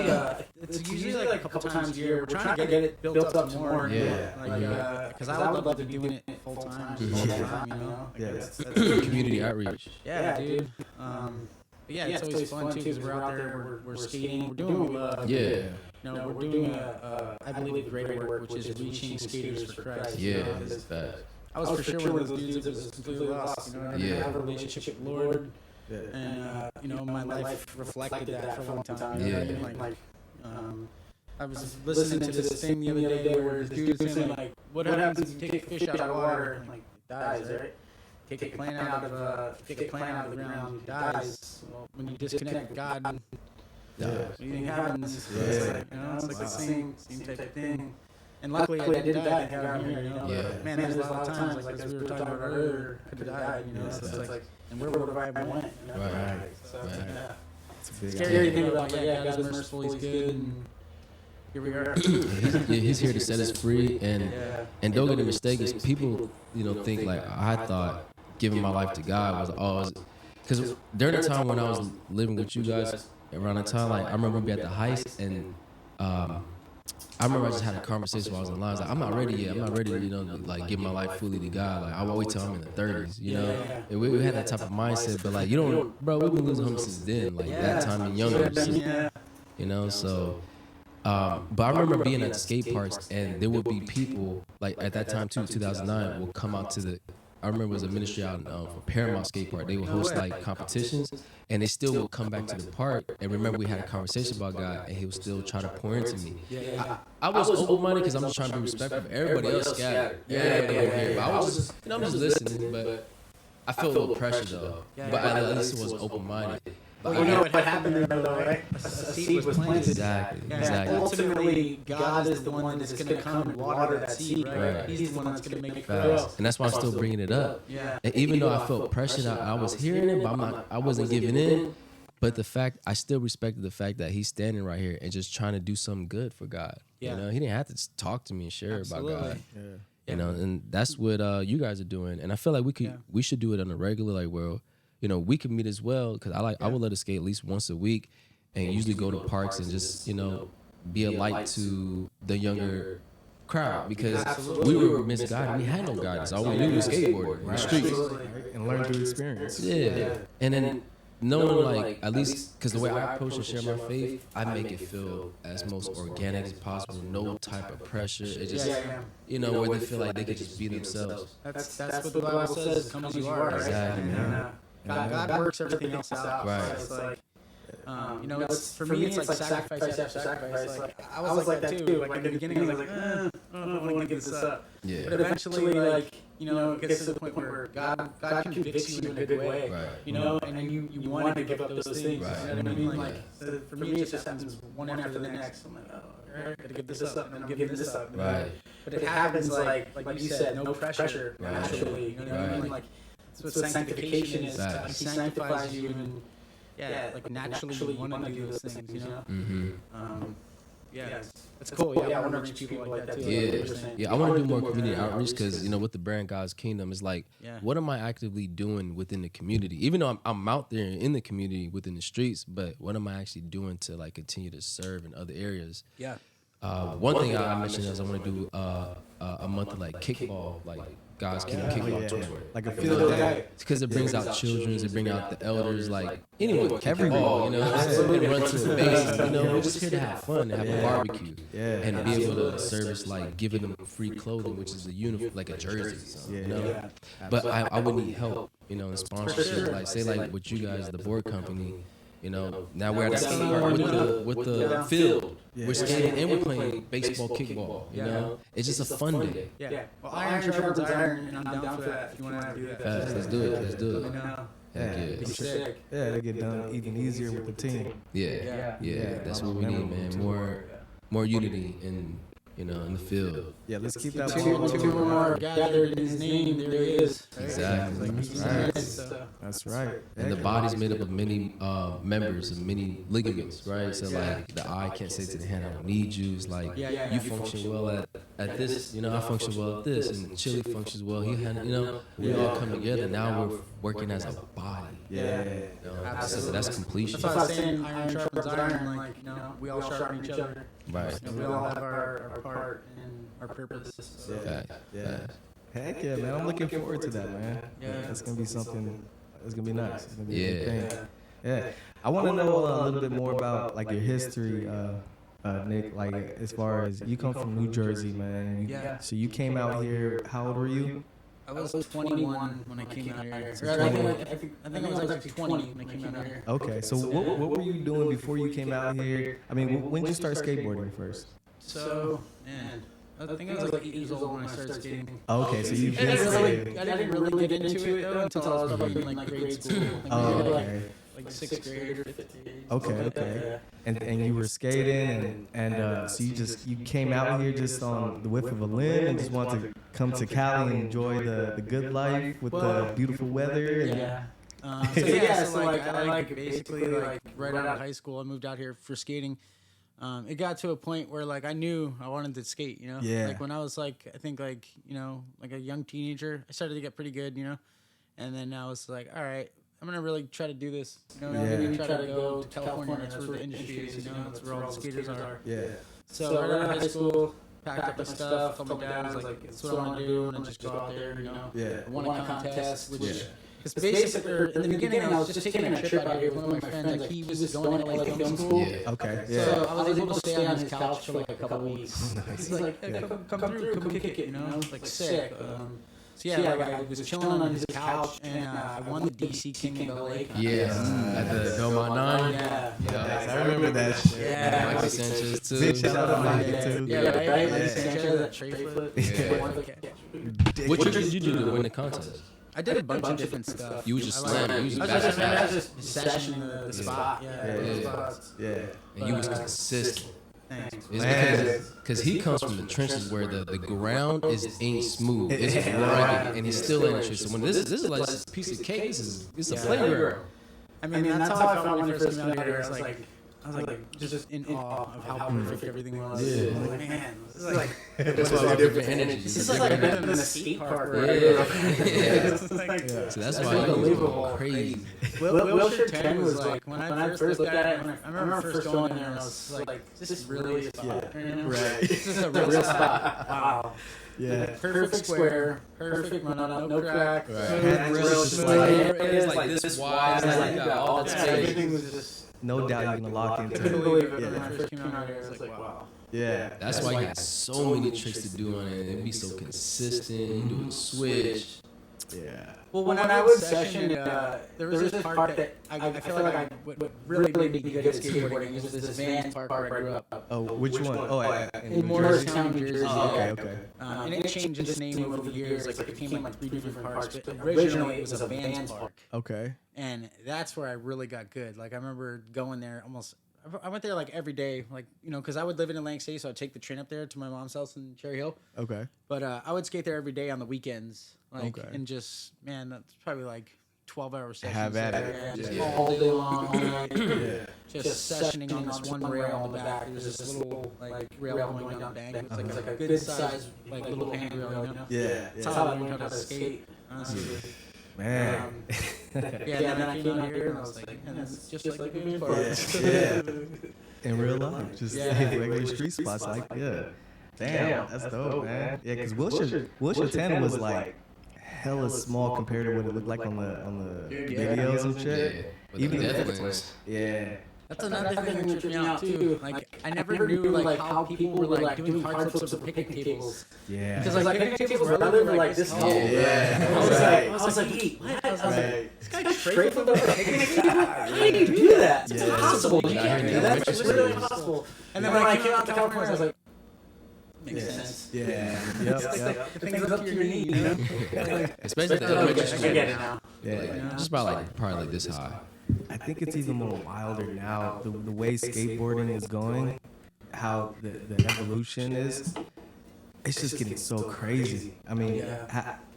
it's usually like a couple times a year. We're trying to get it built up some more. Yeah. Like, because I would love to be doing it full time, you know. Yeah. That's Community outreach. yeah, dude. But yeah, it's always fun too because we're out there, we're skating, we're doing what we love. Yeah. You know, we're doing I believe greater work, which is reaching skaters for Christ. Yeah. You know, 'cause It's bad. I was for sure one of those dudes that was completely lost. You know, I didn't have a relationship with the Lord. Yeah. And you know, my life reflected that for a long time. You know what I mean? Like, I was listening to this thing the other day where this dude was saying like, what happens if you take a fish out of water and like it dies, right? Take a plant out of the ground, it dies. Well, when you disconnect with God, anything happens. Yeah. It's like, you know, it's like the same type of thing. And luckily I didn't die. I got here, you know. Yeah. Man, there's a lot of times like as we were talking about earlier, could have died, you know. So it's like, and where would I have went? You know? Right. So Right. yeah. It's a big Scary thing about God is merciful, He's good, and here we are. He's here to set us free, and don't get it mistaken. People, think like I thought giving my life to God was because during the time when I was living with you guys around the time, like I remember we at the heist, and I remember I just had a conversation while I was in line. I was like, I'm not ready yet. I'm not ready to, like give my life fully to God. Like I will wait till I'm in the 30s, you know. And we had that type of mindset, but like bro, we've been losing homies since then, like that time and younger, so, you know. So, but I remember being at the skate parks, and there would be people like at that time too, 2009, will come out to the. I remember it was a ministry out for Paramount Skate Park. They would host like competitions, and they still would come back to the park. And remember, we had a conversation about God, and he would still try to pour into me. I was open-minded because I'm just trying to be respectful. Everybody else scattered. Everybody over here. But I was just, I'm just listening. But I felt a little pressure though. But at least it was open-minded. Well, you know what happened there, though, right? A seed was planted. Exactly. Ultimately, God is the one that's going to come and water that seed, right? He's the one that's going to make it grow. And that's why I'm still bringing it up. Yeah. And even though I felt pressured, I was hearing it, but I wasn't giving in. But I still respected the fact that he's standing right here and just trying to do something good for God. Yeah. You know, he didn't have to talk to me and share about God. Yeah. You know, and that's what you guys are doing. And I feel like we should do it on a regular, like, well, we could meet as well, because I would let us skate at least once a week, and usually go to parks and just be a light to the younger crowd, because we were misguided. We had no guidance. All we knew was skateboarding in the streets. And learn through experience. Yeah, and then knowing like at least because the way I approach and share my faith, I make it feel as most organic as possible. No type of pressure. It just where they feel like they could just be themselves. That's what the Bible says. Come as you are. Exactly, man. God works everything else out. Right. So it's like, it's for me, it's like sacrifice after sacrifice. Like I was like that too. Like in the beginning, I was like, I don't know if I want to give this up. Yeah. But eventually, like it gets to the point where God convicts you in a good way. Right. And then you want to give up those things. Right. You know what I mean? Like so for me, it just happens one after the next. I'm like, oh, all right, gotta give this up, and I'm giving this up. Right. But it happens like you said, no pressure naturally. You know what I mean? Like. That's what sanctification is. Like, he sanctifies you, and like naturally you want to do those things, Mm-hmm. It's cool. Yeah, I want to reach people like that too. Yeah. I want to do more community outreach because with the brand God's Kingdom, it's like, what am I actively doing within the community? Even though I'm out there in the community within the streets, but what am I actually doing to like continue to serve in other areas? Yeah. One thing I mentioned is I want to do a month of like kickball, like guys can kickball tournament. Like a field day. Because it brings out children, it brings out the elders, like anyone can kick Everyone. a ball, you know, and run to the base. You know, we're just here to have fun, and have a barbecue, and be able to service, like giving them free clothing, which is a uniform, like a jersey, you know. But I would need help, you know, in sponsorship, like say like with you guys, the board company. You know, now we're at the skate park with the field. We're skating and we're playing baseball, kickball. You know, it's just a fun day. Yeah. Well, iron sharpens iron, and I'm down for that. If you want to do that, Fast, let's do it. Let's do it. Yeah, Sick. yeah, they get done even easier with the team. Yeah. That's what we need, man. More unity in, you know, in the field. Yeah, let's keep that Two ball. more gathered in his name, there he is. Exactly. That's right. And the body's made up of many members and many ligaments, right? So like the eye can't say to the hand, I don't need you. It's like you function well at this, you know, I function well at this, and Chili functions well. You know, we all come together. Now we're working as a body. Yeah. You know, that's completion. That's why I was saying iron sharpens iron. Like, you know, we all sharpen each other. Right. You know, we all have our part and our purpose. So. Yeah. Heck yeah, man. I'm looking forward to that, man. Yeah. It's going to be something, it's going to be nice. It's going to be a Yeah. good thing. Yeah. I want to know a little bit more about, like, your history, Nick, like, as far as you come from New Jersey, man. So you came out here, how old were you? I was 21 when I came out here. I think I was like 20 when I came out here. Okay, so what were you doing before you came out here? I mean, when did you start skateboarding first? So, man, I think I was like 8 years old when I started skating. Okay, so you've been I skating. didn't really get into it though until I was probably in like grade school. Oh, okay. Like 6th grade or 5th grade. Okay. And you were skating, and so you came out here just on the whiff of a limb and just wanted to come to Cali and enjoy the good life with the beautiful weather. So I like basically like right out of high school, I moved out here for skating. It got to a point where like I knew I wanted to skate, you know. Yeah. Like when I was like I think like you know like a young teenager, I started to get pretty good, you know. And then I was like, all right, I'm gonna really try to do this. You know, maybe try to go to California. That's where the industry is, you know. That's where all the skaters are. Yeah. So right out of high school, packed up my stuff. Told my dad, I was like, "That's what I want to do," and then just go out there, you know. Yeah. I won a contest, which. Because basically, in the beginning, I was just taking a trip out here with one of my friends. Like, he was going to like film school. Yeah. Okay. So I was able to stay on his couch for like a couple weeks. He's like, hey, come through, come kick it, you know? Like, sick. So yeah, like I was chilling on his couch, and I won the DC King of the Lake. At the Belmont 9. Yeah. I remember that shit. Yeah. Mikey Sanchez too. Big shout out to Mikey too. Yeah, right? Like Sanchez, that tray flip. What trick did you do to win the contest? I did a bunch of different stuff. You was just slamming. You was I was back. just sessioning the spot. Yeah. And you was consistent. Thanks. It's because he comes from the trenches where the ground ain't smooth. It's rugged, and he's still in the trenches. So when this is like this piece of cake. It's a playground. I mean, that's how I felt when I first came out here. I was like just in awe of how perfect everything was. Yeah. Like, man, this is like That's why we're different energies. this is like better than the skate park. So that's why it's crazy. Wilshire 10 was like when I first looked at it. I remember first going there and I was like, this is really a spot. Right. This is a real spot. Wow. Yeah. Perfect square, perfect run out, no crack. It is like this wide. It's like all the space. Everything was just. No doubt you're gonna lock into I couldn't it. believe it when I first came out here. I was like, wow. Yeah. That's why you got so many tricks to do on it. It'd be so consistent. You do a switch. Yeah. Well, when I would session, there was this part that I feel like I would really be good at skateboarding. It was this Vans park where I grew up. Oh, which one? Oh, In Morristown, New Jersey. Oh, okay. And it changed its name over the years. Like it became like 3 different parks. But originally, it was a Vans park. Okay. And that's where I really got good. Like I remember going there almost. I went there like every day, like you know, because I would live in Atlantic City, so I'd take the train up there to my mom's house in Cherry Hill. Okay. But I would skate there every day on the weekends, like, Okay. and just man, that's probably like 12-hour sessions. Have at it. Yeah, just Yeah. all day long, all night. Yeah. Just sessioning on this one rail on the back. There's this little like rail going down bank. It's like a good size like little handrail, you know. Yeah. That's how I learned how to skate. Honestly. Man. Yeah, and then I came out here and I was like, man, that's just like the Vans park. Yeah. In real life, just Yeah. regular street spots, like Damn, that's dope, man. Yeah, because Wilshire 10 was like hella small compared to what it looked like on the videos and shit. But Even the the death death wings. Yeah. That's another thing that tripped me out too. Like I never knew like how people were like doing card flips with picnic tables. Yeah. Because like picnic tables where I live were like this tall. Yeah. I was like, wait, what? I was like, this guy straight from the picnic table? How do you do that? It's impossible. You can't do that. It's literally impossible. And then when I came out to California, I was like, makes sense. Yeah. Yep. The thing goes up to your knee, you know? Especially the elementary school. I get it now. Yeah. Just about like probably like this high. I think it's even more wilder now. The way skateboarding is going, how the evolution is, it's just getting so crazy. I mean,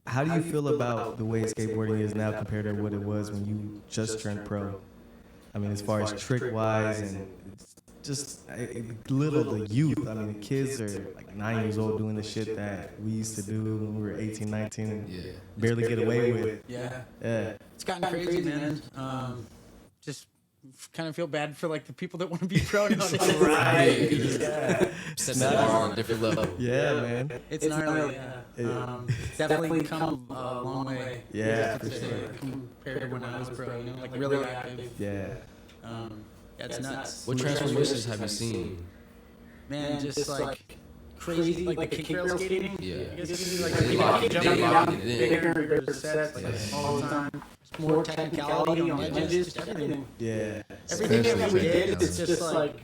how do you feel about the way skateboarding is now compared to what it was when you just turned pro? I mean, as far as trick wise and just the youth. I mean, the kids are like 9 years old doing the shit that we used to do when we were 18, 19 and barely get away with. Yeah. Yeah. It's gotten crazy, man. Just kind of feel bad for like the people that want to be pro nowadays. Right. Setting the bar on a different level. Yeah, man. It's gnarly. It's definitely come a long way. Yeah, for sure. Compared to when I was pro, you know, like really active. Yeah. Yeah, it's nuts. What transformations have you seen? Man, just like crazy, like the kick barrel skating. Yeah. I guess you see like They people lock keep it jumping in. down bigger sets like all the time. It's more technicality on the edges, just everything. Yeah. Everything that we did is just like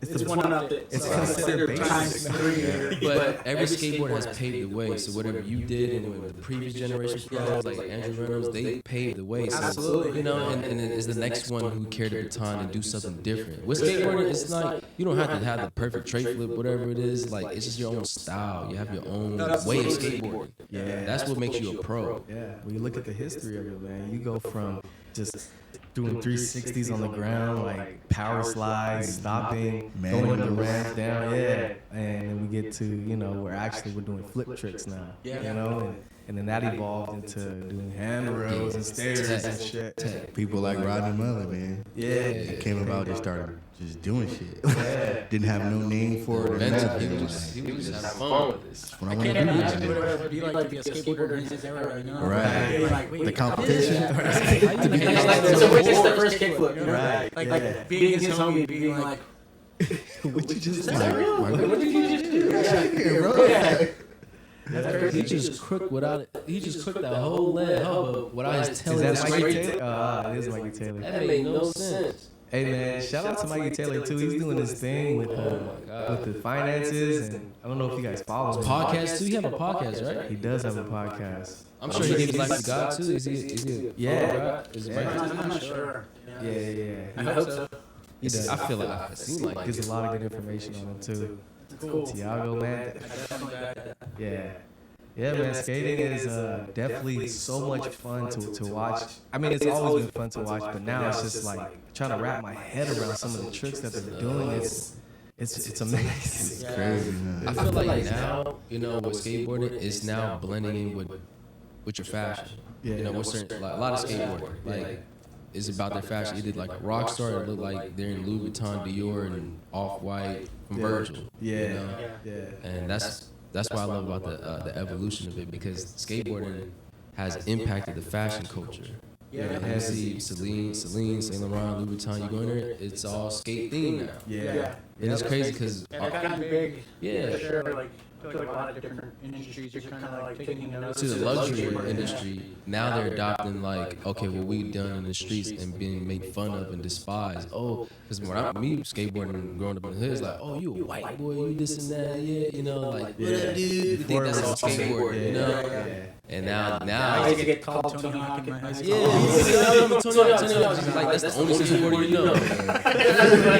it's one up it. It's considered basic. times 3. But every skateboarder has paved the way. So whatever you did and with the previous generation pros like Andrew Reynolds, they paved the way. So, Absolutely. you know, and then is the next one who carried the baton and do something different. With skateboarding, it's not, you don't have to have the perfect tray flip, whatever it is. Like, it's just your own style. You have your own way of skateboarding. Yeah. That's what makes you a pro. Yeah. When you look at the history of it, man, you go from just doing 360s on the ground, like power slides, stopping, going the ramp down, and then we get to, you know, where actually we're doing flip tricks now, you know, and then that evolved into doing handrails and stairs and shit. People like Rodney Mullen, man. Yeah. It came about, just started just doing shit. Didn't have no name for it. Or Invented. nothing. He was just having fun with this. That's what I I want to can't do. imagine what it would be like to be a skateboarder in his era, you know? Right. Like, wait, The competition. So which is the first kickflip, you know? Right. Like being his homie, being like, What you just is that real? Like, What did you just do? Yeah, bro. That's crazy. He just crooked without, he just crooked that whole leg up without his Is telling. that Mikey Taylor? It is Mikey Taylor. That made no sense. Hey man, shout out to Mikey Taylor too. He's doing his thing with the finances, and I don't know if you guys follow him. Podcast too. He have a podcast, right? He does have a podcast. I'm sure he gave his life to God too. Is he? Yeah. Is it Yeah. right? I'm not sure. Yeah. I hope so. He does. I feel like I seem like Gives a lot of good information on him too. Cool. Tiago, man. Yeah. Yeah, man, skating is definitely so much fun to watch. I mean, it's always been fun to watch, but now it's just like trying to wrap my head around some of the tricks that they're doing. It's amazing. It's crazy, man. I feel like now, you know, with skateboarding, it's now blending in with your fashion. You know, with certain, like, a lot of skateboarding, like, it's about their fashion. Either like a rock star, it look like they're in Louis Vuitton, Dior, and Off-White from Virgil. You know? And that's what I love about the evolution of it, because skateboarding has impacted the fashion culture. You know, you see Celine, Saint Laurent, Louis Vuitton, you go in there, it's all skate themed now. Yeah. And it's crazy because, And it's gotten big. yeah, For sure, like, I feel like a lot of different industries are kind of like taking notice. to the luxury industry, now they're adopting like, okay, what we've done in the streets and being made fun of and despised. Oh, because when me skateboarding and growing up in the hood, it's like, oh, you a white boy, you this and that, yeah, you know, like, what up, dude? You think that's all skateboarding, you know? And now, I used to get called Tony Hawk in my high school. yeah, Tony Hawk, like, that's the only skateboarder you know.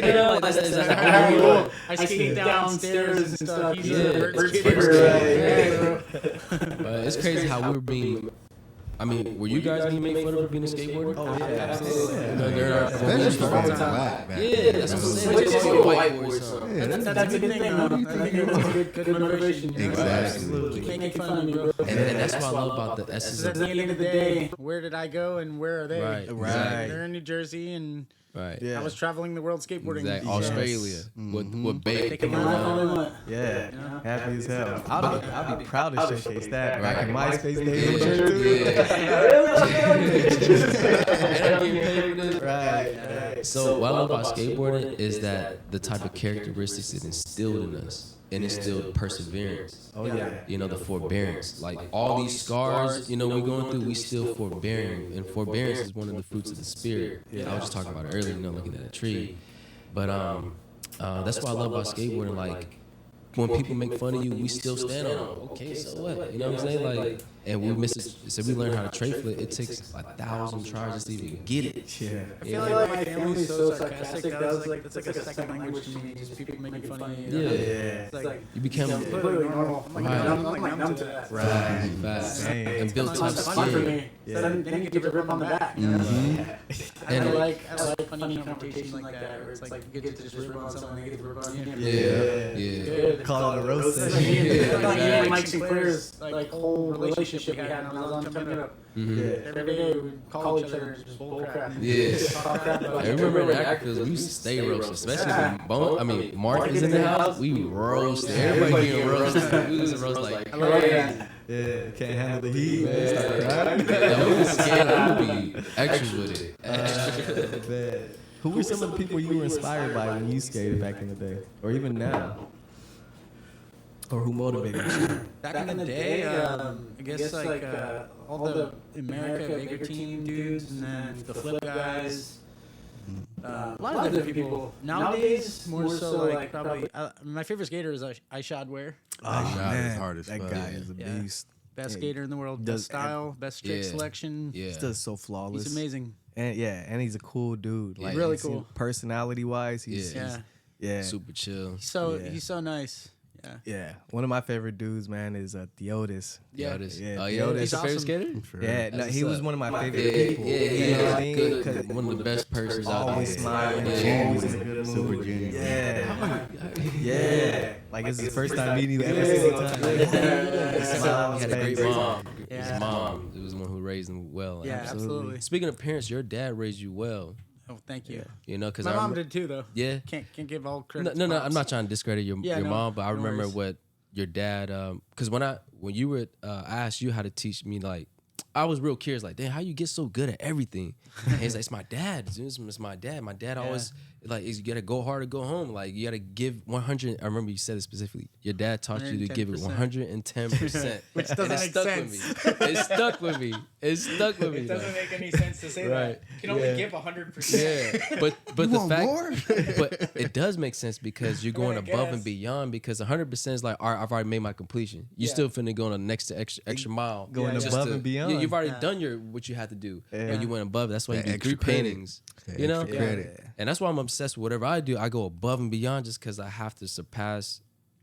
You know, like, that's the only one. I skate downstairs and stuff. He's Yeah. a bird Right. skater. But it's crazy how we're being. I mean, were you guys being made fun of for being a skateboarder? Oh yeah, absolutely. You know, there are Especially for being black, man. yeah, that's what I'm saying. It's just a white boy or something. Yeah, That's a good thing, though. I think it's good motivation. You know? Exactly. Keep making fun of me, bro. And that's what I love about the essence Because at of the end of the day, where did I go and where are they? Right, right. They're in New Jersey and Right. Yeah. I was traveling the world skateboarding. Exactly. Yes. Australia with bait. Taking my life all they want. Yeah, You know? happy as hell. I'll be proud to showcase that back in Right. MySpace days. I'm sure too. Right. So what I love about skateboarding is that the type of characteristics it instilled in us. And instilled perseverance. Oh yeah. You know, the forbearance. Like all these scars, you know, we're going through, we still forbearing. And forbearance is one of the fruits of the spirit. I was just talking about it earlier, you know, looking at a tree. But that's what I love about skateboarding. Like when people make fun of you, we still stand on it. Okay, so what? You know what I'm saying? Like, and we miss it. So we learn how to tray flip. It takes 1,000 tries just to even get it. Yeah. I feel like my family's so sarcastic. That's like a second language to me. Just people making fun of you. Yeah. It's like You become completely normal. I'm like numb to that. Right. fast Same. and build tough It's fun for skin. me. So then you get to rip on the back. You know? And I like funny confrontations like that, where it's like you get to just rip on someone, they get to rip on you. Yeah. Good. Call it a roast session. It's like you and Mike Sinclair's like whole relationship we had when I was on Coming Up. Every day we would call each other and just bull crap. Yeah. Talk crap about I remember in Actors, we used to stay roasted, especially when Mark is in the house. We roasted. Everybody getting roasted. We was roast like I love that. Yeah, can't handle the heat. Start crying. we was scared. We would be extras with it. Man. Who were some of the people you were inspired by when you skated back in the day, or even now? Or who motivated you? Back in the day, I guess like all the America Bigger Team dudes and then the Flip guys. A lot of other people. Nowadays, more so like probably. My favorite skater is Ishad Ware. Oh Ishad is man, hard as that fuck. guy is a Yeah. beast. Best Yeah. skater in the world. Does- Best style, best trick Yeah. selection. Yeah. He's just so flawless. He's amazing. And he's a cool dude. Like really he's- cool. Personality wise, he's Yeah. Yeah. Super chill. Yeah. He's so nice. Yeah. yeah. One of my favorite dudes, man, is Theotis. Yeah. Theotis. Yeah, Oh yeah. Theotis. He's your favorite Awesome. skater? For Yeah, no, That's he what's was up. one of my Yeah, favorite people. yeah, You know what I mean? good. 'Cause One of the best persons out always there. smiling, Yeah. always in a good Super mood. genuine. Yeah, yeah. Like it's his first time meeting you every single time. Like, smile on He his had a great face. mom. Yeah. His mom was the one who raised him well. Yeah, absolutely. Speaking of parents, your dad raised you well. Oh, thank you. You know, because My mom did too, though. Yeah. Can't give all No, credit. no, I'm not trying to discredit your Yeah, no, mom, but I no remember worries. what your dad. Because when you were, I asked you how to teach me. Like, I was real curious. Like, damn, how you get so good at everything? And he's like, it's my dad. It's my dad. My dad always like, you gotta go hard or go home. Like, you gotta give 100. I remember you said it specifically. Your dad taught you to give it 110%, Which doesn't make sense. It stuck with me. It stuck with me. It doesn't make any sense to say Right. that. You can only give 100%. Yeah, but the want fact, more? but it does make sense because you're going I above and guess. beyond. Because 100% is like, all right, I've already made my completion. You Yeah. still finna go on the next extra mile, Going just above and beyond. You've already Yeah. done what you had to do, Yeah. and you went above. That's why you That do extra 3 credit. paintings. That You know, extra credit. and that's why I'm obsessed with whatever I do. I go above and beyond just because I have to surpass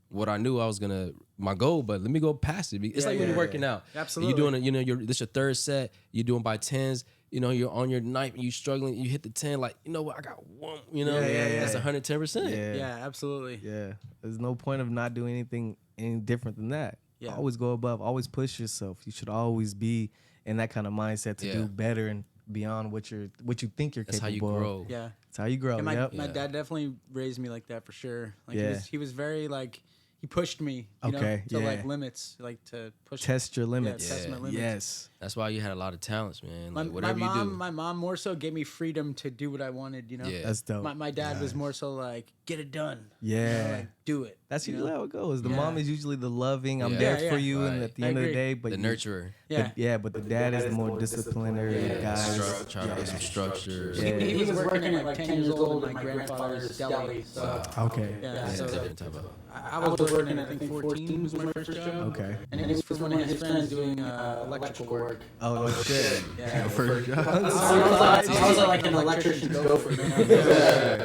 what I knew I was gonna my goal. But let me go past it. It's like when you're working out. Absolutely. You're doing it. You know, this your third set. You're doing by 10s. You know, you're on your ninth and you struggling. You hit the 10. Like, you know what? I got one. You know, that's 110%. Yeah, absolutely. Yeah, there's no point of not doing anything any different than that. Yeah. Always go above. Always push yourself. You should always be in that kind of mindset to Yeah. do better and beyond what you think you're That's how you capable of. grow. Yeah. That's how you grow. And my Yep. my dad definitely raised me like that for sure. Like Yeah. he was very like he pushed me, you know, Okay, to like yeah. limits, like to push. Test your limits. test my limits. Yes. That's why you had a lot of talents, man. Like My whatever you do. my mom more so gave me freedom to do what I wanted, you know. Yeah. That's dope. My dad was more so like get it done. Yeah. You know, like, do it. That's you usually know? how it goes. The Yeah. mom is usually the loving, I'm Yeah. there Yeah, for yeah. you, and Right. at the I end of the agree. day, but The you- nurturer. Yeah. but the dad is the more disciplinary guy. Trying to get some structure. Yeah. He was working at like 10 years old in my grandfather's deli. So Okay. yeah, It's so different type of. I was working at I think 14 was my first job. Okay. And it was for one of his friends doing electrical work. Oh, no shit. Yeah. First job. I was like an electrician gopher. You know?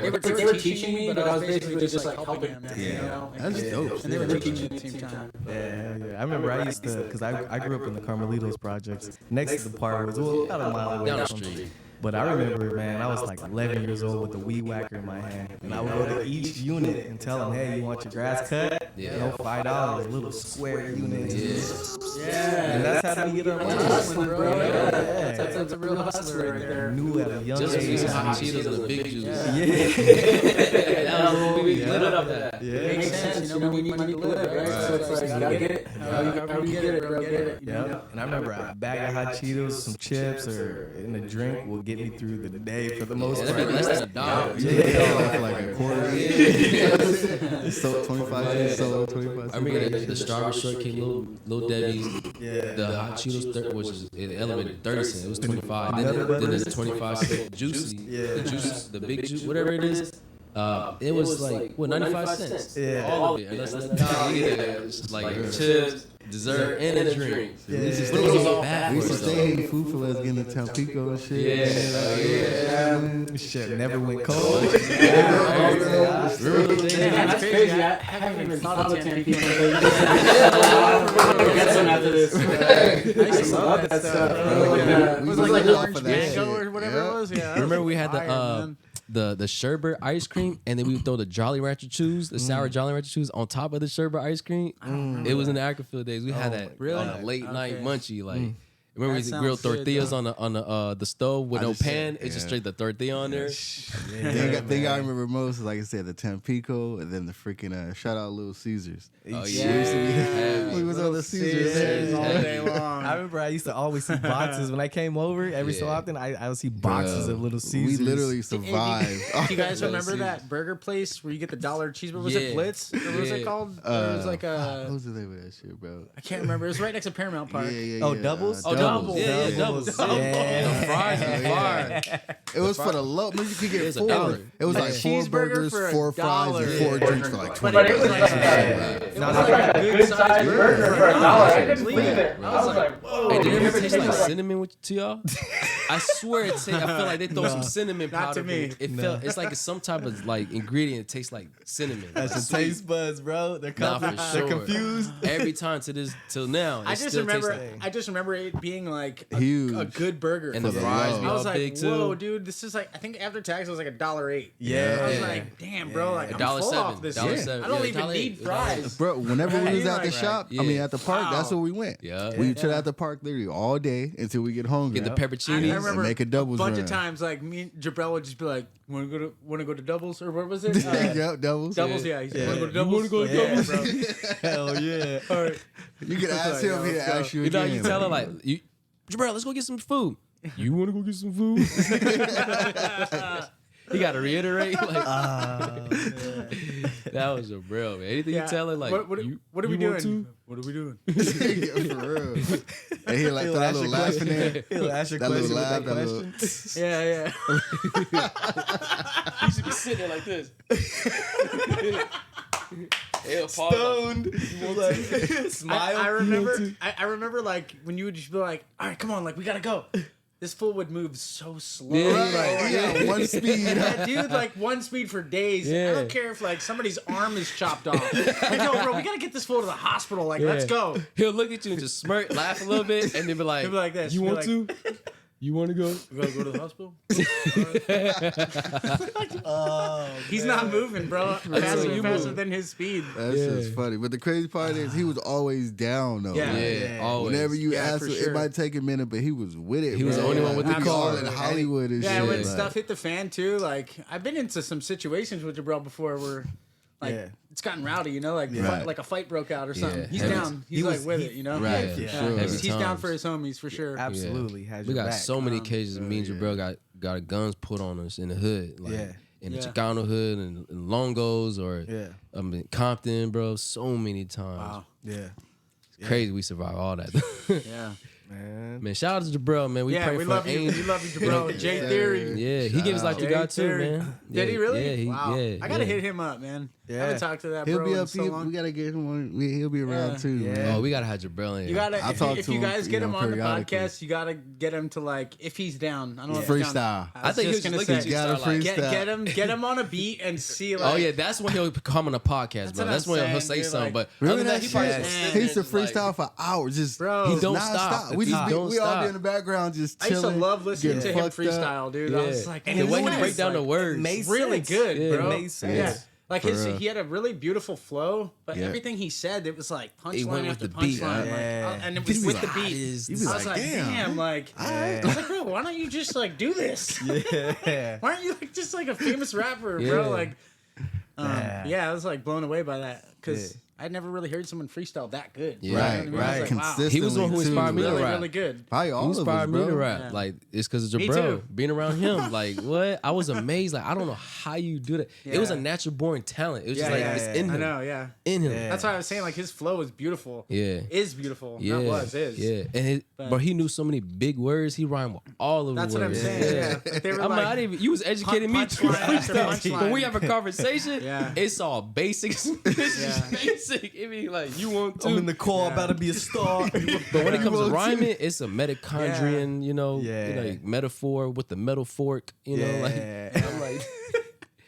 They were teaching me, but I was basically just like helping them. You know? That's dope. And they were teaching me at the same time. Yeah, hell yeah. I remember I used to, because I grew up in the Carmelitos projects. Next to the park was, well, about a mile away Down the from street. But I remember, man, I was like 11 years old with a weed whacker in my hand. And I would go to each unit and tell them, hey, you want your grass cut? Yeah. You know, $5, little square units. Yeah. And that's how we get our money. Hustling, bro. Yeah. That's a real hustler right there. Knew at a young Just age. use hot Cheetos and the big juice. Yeah. That was what we lit up that. Yeah. It makes sense, you know, we need money to live, right? So it's like, you gotta get it. How do you get it, bro? Get it. You know? Yeah, and I remember a bag of hot Cheetos, some chips, or in a drink will get me through the day for the most That'd part. be less than $1. Yeah, like a quarter. So 25 cents, so 25 cents. I remember the strawberry shortcake, little Debbie's, Yeah. the hot Cheetos, which is it elevated 30 cents. It was 25. Then the 25 cent juicy, the juice, the big juice, whatever it is. It was like what 95 cents. Yeah. All of it. And that's it's like chips, dessert, and a drink. Yeah. But it was all bad We for used to us, stay though. eating food for us, getting to Tampico and shit. Yeah. Shit never went cold. That's crazy. I haven't even thought of Tampico. Get some after this. I used to love that stuff. It was like lived an off orange of that mango shit. or whatever it was. Yeah. Remember we had Fire, the sherbet ice cream, and then we would throw the Jolly Rancher Chews, the sour Jolly Rancher Chews, on top of the sherbet ice cream. It was in the Ackerfield days. We had that on a late night munchie. Like, remember we used to grill sounds good, tortillas on the stove with no just pan? said, It's just yeah. straight the tortilla on there. The thing I remember most is, like I said, the Tampico, and then the freaking shout out Little Caesars. Oh Yeah. We was on the Caesars. Caesars all day long. I remember I used to always see boxes when I came over. Every so Yeah. often, I would see boxes of Little Caesars. We literally survived. Do you guys remember Caesars. that burger place where you get the $1 cheeseburger? Was it Yeah. Blitz? Or what was it Yeah. called? It was like What was the name of that shit, bro? I can't remember. It was right next to Paramount Park. Oh, doubles? Oh, doubles. Yeah, Doubles. doubles. Yeah. The fries were fire. It was for the low. Maybe you could get It was four. $1. It was A like 4 cheeseburger burgers, for 4 fries, and $1. 4 drinks for like But 20. it was like it was like a good sized burger for $1. I couldn't believe it. I was like, whoa. Hey, did it ever taste like cinnamon to y'all? I swear I feel like they throw some cinnamon Not powder. to me. in it. It felt it's like some type of like ingredient that tastes like cinnamon. That's the Sweet. taste buds, bro. They're, Nah, for they're sure. confused. Every time till now. It I just still remember. tastes like, I just remember it being like a Huge. good burger. and the For the fries love. be I all was like, big too. whoa, dude, this is like. I think after tax it was like $1.08. Yeah. I was Yeah. like, damn, bro, like I'm $1.07, full off this. $1.07. I don't Yeah, even $1.08. need fries. Bro, whenever we was at the Right. shop, Yeah. I mean at the park, that's Wow. where we went. Yeah. We chill at the park literally all day until we get hungry. Get the I pepperoncinis. remember make a doubles bunch run. of times, like me and Jabrell would just be like, "Want to go to doubles or what was it? Yep, doubles. Doubles, yeah. He's Yeah. want to go to You doubles? wanna go to Yeah, doubles? bro. Hell yeah. All right. You can ask him, he'll ask you You know, again. you tell her like, Jabril, let's go get some food. You want to go get some food? You got to reiterate. Like, that was Jabril, man. Anything Yeah. you tell her, like, what are you we want doing? to? What are we doing? Yeah, for real. And he like He'll throw that ask little you laugh in question. there. He'll ask your That little question with laugh, that that little. question. Yeah. You should be sitting there like this. Stoned. Smile. I remember like when you would just be like, all right, come on, like we gotta go. This fool would move so slow. Yeah. Right, yeah, one speed. Yeah, dude, like one speed for days. Yeah. I don't care if like somebody's arm is chopped off. Like, yo, bro, we gotta get this fool to the hospital. Like, let's go. He'll look at you and just smirk, laugh a little bit, and then be like, He'll be like this. You He'll want be to? You want to go? We gotta go to the hospital. Oh, He's not moving, bro. Faster and faster than his speed. That's just funny. But the crazy part is he was always down though. Yeah. Yeah, always. Whenever you Yeah, asked for him, sure. it might take a minute, but he was with it. He was bro. the only one with we the call car. it Hollywood and Yeah, shit. when like, stuff hit the fan too, like I've been into some situations with Jabril before where like Yeah. it's gotten rowdy, you know, like Right. like a fight broke out or something. Yeah. He's Heavy- down. He's like with it, you know. Right, for Yeah. sure. Heavy He's down times. for his homies for sure. Absolutely. Has We your got back. so many cases. Me and Jabril got guns put on us in the hood, like Yeah. in the Yeah. Chicano hood and Longos or Yeah. in Compton, bro. So many times. Wow. Yeah. Crazy. We survived all that. Yeah. Man. Man, shout out to Jabril, man. We Yeah, pray we for love you. Angel. We love you, Jabril. Jay Theory. Yeah, he gave his life to Jay God too, Theory. man. Did he Yeah, really? Yeah, wow. yeah. I gotta hit him up, man. I haven't talked to that He'll bro be in up. so long. We gotta get him on. He'll be around too. Yeah. Man. Oh, we gotta have Jabril in. You gotta. If you him, guys get him on the periodically. podcast, you gotta get him to like if he's down. I don't know. If Freestyle. he's down. I think just he's gonna gonna say, gotta freestyle. get him on a beat and see. Like, Oh yeah, that's when he'll come on the podcast, bro. what That's I'm when he'll saying, say dude, something. like- But other than that, Remember he that probably shit? just sit He there used to and just, freestyle like, for hours, just Bro, He don't nonstop. stop. We He just don't we all stop. be in the background just I used chilling. to love listening to him fucked up. freestyle, dude. I was like, the way he this break is, down the like, words. Makes really sense. good, Yeah, bro. it makes sense. Yeah. Like For his, real. he had a really beautiful flow, but Yeah. everything he said, it was like He went punchline with after the beat, punchline, yeah. and it You'd was be with like, the beat. You'd be I was like, damn, like, I was like, bro, why don't you just like do this? Yeah. Why aren't you like just like a famous rapper, Yeah. bro? Like, Yeah. yeah, I was like blown away by that because I'd never really heard someone freestyle that good. Yeah. You know what I Right, mean? I right. was like, wow, He was the one who Consistently, inspired me too, to really, rap. really good. Probably all He of us, inspired me bro. to rap. Yeah. Like it's because of Me Jabril. too. Being around him, like what? I was amazed. Like I don't know how you do that. It was a Yeah. natural born talent. It was just Yeah, like yeah, it's yeah. in him. I know, yeah. In him. Yeah. That's why I was saying like his flow is beautiful. Yeah. Is beautiful. Yeah. Not was, is. Yeah. And but he knew so many big words. He rhymed with all of That's the what I'm words. saying. Yeah. Like, they were I'm like, like, I didn't even, you was educating me through punchline after freestyle. punchline. When we have a conversation, Yeah. it's all basics. It's just basic. It be like you want to. I'm in the car, about to be a star. But when it comes to rhyming, it's a mitochondrian, you know, like metaphor with the metal fork, you know, like I'm like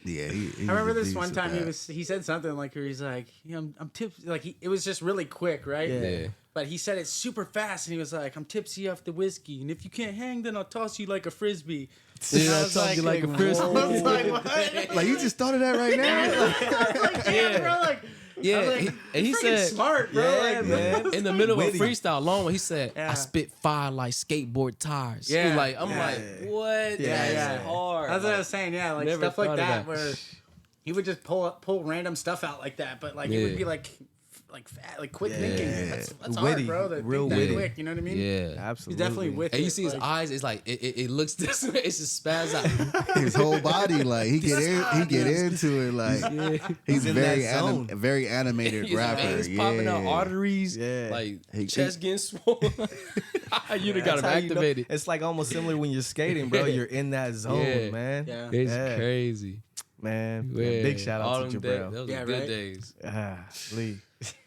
Yeah, I remember this one time he said something like where he's like, I'm tipsy, like it was just really quick, right? Yeah. But he said it super fast, and he was like, I'm tipsy off the whiskey, and if you can't hang, then I'll toss you like a frisbee. And Yeah, I I'll was toss you like a frisbee. I was like, what? like you just thought of that right now. Like, damn, bro, like, yeah, I was like, and he freaking said smart, bro. like, man. in the middle Witty. of a freestyle, long one, he said, Yeah. I spit fire like skateboard tires. Yeah. Like I'm Yeah. like, what? Yeah, That's hard. That's what I Like, was saying. Yeah, like never stuff like thought of that, that. where he would just pull random stuff out like that, but like it would Yeah. be like fat, like quick thinking. That's Witty. hard, bro. To Real think that witty. quick. You know what I mean? yeah. Absolutely. He's definitely with And it. you see his like, eyes, it's like it looks this way, it's just spaz out. His whole body, like he get into it, like he's in very that zone. very animated His rapper. veins popping out, arteries, Yeah. like He- chest getting swollen. You'd have got him That's how you know- activated. It's like almost similar when you're skating, bro. You're in that zone, Yeah. man. Yeah. It's Yeah. crazy. Man. Yeah, Yeah. big shout All out to them days, Jabril. those Yeah, were good right? days. Lee.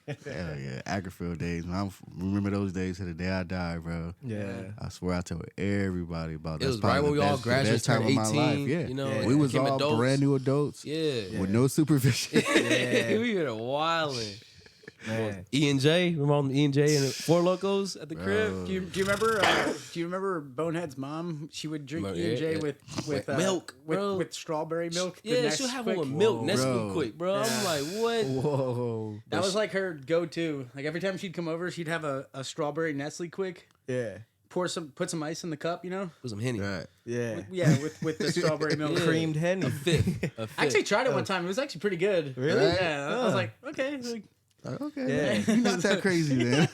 Hell yeah, Ackerfield days. Man, remember those days to the day I die, bro. Yeah. I swear I told everybody about that. It was right when we all graduated, turned 18. Yeah, You know, Yeah. we was became all adults. brand new adults Yeah. with no supervision. We were wilding. Man. E and J, remember E and J and the Four Locos at the crib? do you remember? Do you remember Bonehead's mom? She would drink Well, E&J yeah. with Milk, bro. with strawberry milk. the Yeah, she'll have one with Nesquik. milk, Whoa, Nesquik bro. quick, bro. I'm Yeah. like, what? Whoa. That was like her go-to. Like every time she'd come over, she'd have a strawberry Nestle quick. Yeah. Put some ice in the cup, you know? With some Henny. Right. Yeah. Yeah, with the strawberry milk. Yeah. Creamed Henny. A fifth. I actually tried it one time. It was actually pretty good. Really? Yeah. I was like, okay. Like, Okay, Yeah. man. You're not that crazy, man.